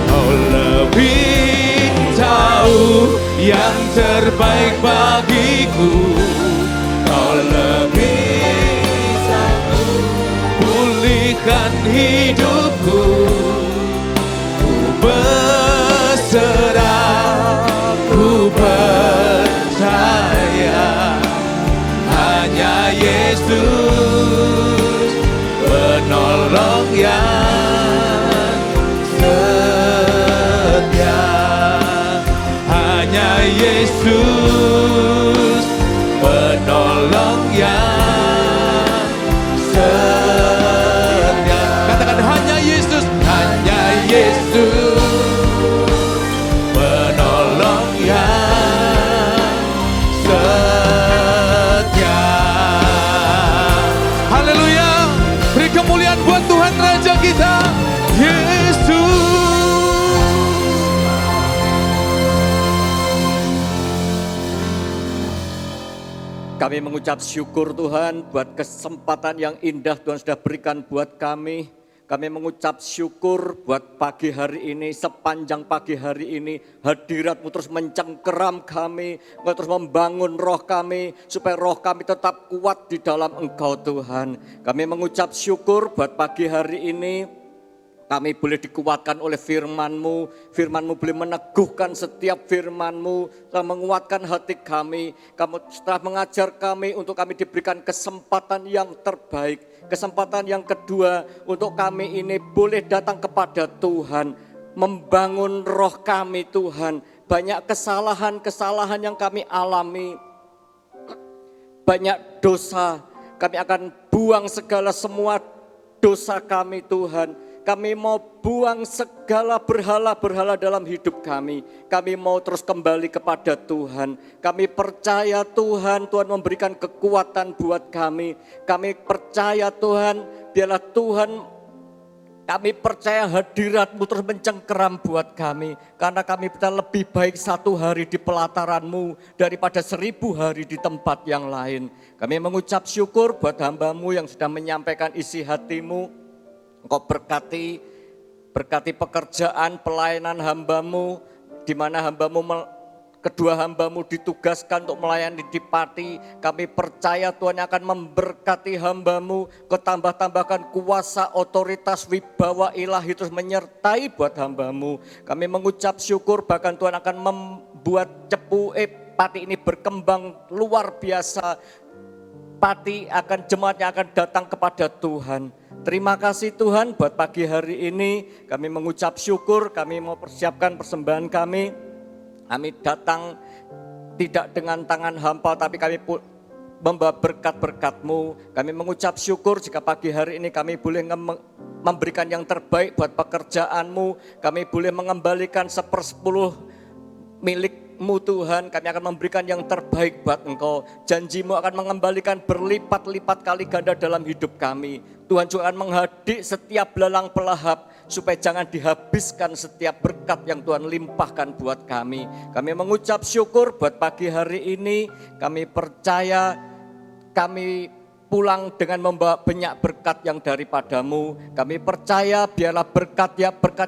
Kau lebih tahu yang terbaik bagiku, Kau lebih sanggup pulihkan hidupku. Ku berserah, ku percaya, hanya Yesus penolong yang setia. Hanya Yesus penolong yang setia. Katakan hanya Yesus, hanya Yesus penolong yang setia. Haleluya, beri kemuliaan buat Tuhan Raja kita, Yesus. Kami mengucap syukur Tuhan buat kesempatan yang indah Tuhan sudah berikan buat kami. Kami mengucap syukur buat pagi hari ini, sepanjang pagi hari ini hadirat-Mu terus mencengkeram kami, Engkau terus membangun roh kami, supaya roh kami tetap kuat di dalam Engkau Tuhan. Kami mengucap syukur buat pagi hari ini, kami boleh dikuatkan oleh firman-Mu, firman-Mu boleh meneguhkan setiap firman-Mu, telah menguatkan hati kami. Kamu setelah mengajar kami untuk kami diberikan kesempatan yang terbaik, kesempatan yang kedua untuk kami ini boleh datang kepada Tuhan, membangun roh kami Tuhan. Banyak kesalahan-kesalahan yang kami alami, banyak dosa, kami akan buang segala semua dosa kami Tuhan. Kami mau buang segala berhala-berhala dalam hidup kami. Kami mau terus kembali kepada Tuhan. Kami percaya Tuhan, Tuhan memberikan kekuatan buat kami. Kami percaya Tuhan, biarlah Tuhan, kami percaya hadirat-Mu terus mencengkeram buat kami. Karena kami percaya lebih baik 1 hari di pelataran-Mu daripada 1000 hari di tempat yang lain. Kami mengucap syukur buat hamba-Mu yang sudah menyampaikan isi hati-Mu. Engkau berkati pekerjaan pelayanan hamba-Mu, di mana kedua hamba-Mu ditugaskan untuk melayani di Pati. Kami percaya Tuhan akan memberkati hamba-Mu, tambahkan kuasa, otoritas, wibawa ilahi terus menyertai buat hamba-Mu. Kami mengucap syukur bahkan Tuhan akan membuat Pati ini berkembang luar biasa. Pati akan jemaatnya akan datang kepada Tuhan. Terima kasih Tuhan buat pagi hari ini. Kami mengucap syukur, kami mau persiapkan persembahan kami. Kami datang tidak dengan tangan hampa, tapi kami membawa berkat-berkat-Mu. Kami mengucap syukur jika pagi hari ini kami boleh memberikan yang terbaik buat pekerjaan-Mu. Kami boleh mengembalikan 1/10 milik-Mu Tuhan. Kami akan memberikan yang terbaik buat Engkau. Janji-Mu akan mengembalikan berlipat-lipat kali ganda dalam hidup kami. Tuhan juga akan menghadik setiap belalang pelahap, supaya jangan dihabiskan setiap berkat yang Tuhan limpahkan buat kami. Kami mengucap syukur buat pagi hari ini. Kami percaya kami pulang dengan membawa banyak berkat yang daripada-Mu. Kami percaya biarlah berkat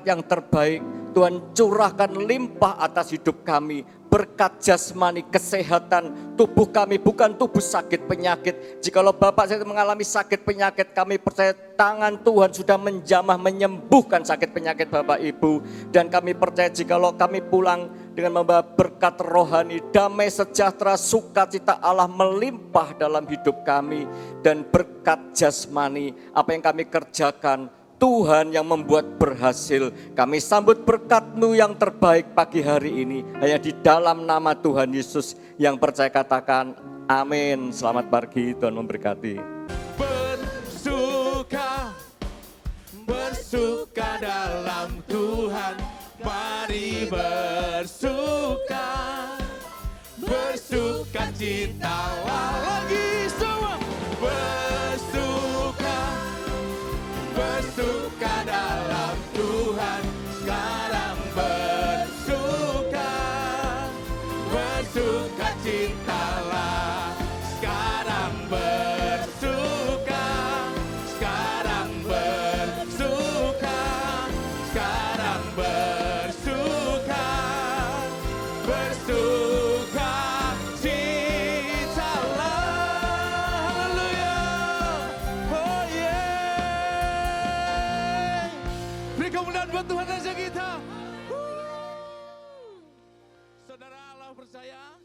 yang terbaik Tuhan curahkan limpah atas hidup kami. Berkat jasmani, kesehatan tubuh kami, bukan tubuh sakit penyakit. Jikalau Bapak saya mengalami sakit penyakit, kami percaya tangan Tuhan sudah menjamah menyembuhkan sakit penyakit Bapak Ibu. Dan kami percaya jikalau kami pulang dengan membawa berkat rohani, damai sejahtera, sukacita Allah melimpah dalam hidup kami. Dan berkat jasmani, apa yang kami kerjakan, Tuhan yang membuat berhasil. Kami sambut berkat-Mu yang terbaik pagi hari ini. Hanya di dalam nama Tuhan Yesus yang percaya katakan amin. Selamat pagi, Tuhan memberkati. Bersuka dalam Tuhan, mari bersuka, bersukacitalah lagi semua. Bersuka dalam Tuhan, sekarang bersukacitalah, sekarang bersuka, sekarang bersuka, sekarang bersukacitalah. Haleluya. Oh yeah. Beri kemuliaan buat Tuhan Raja kita. Saudara, Allah percaya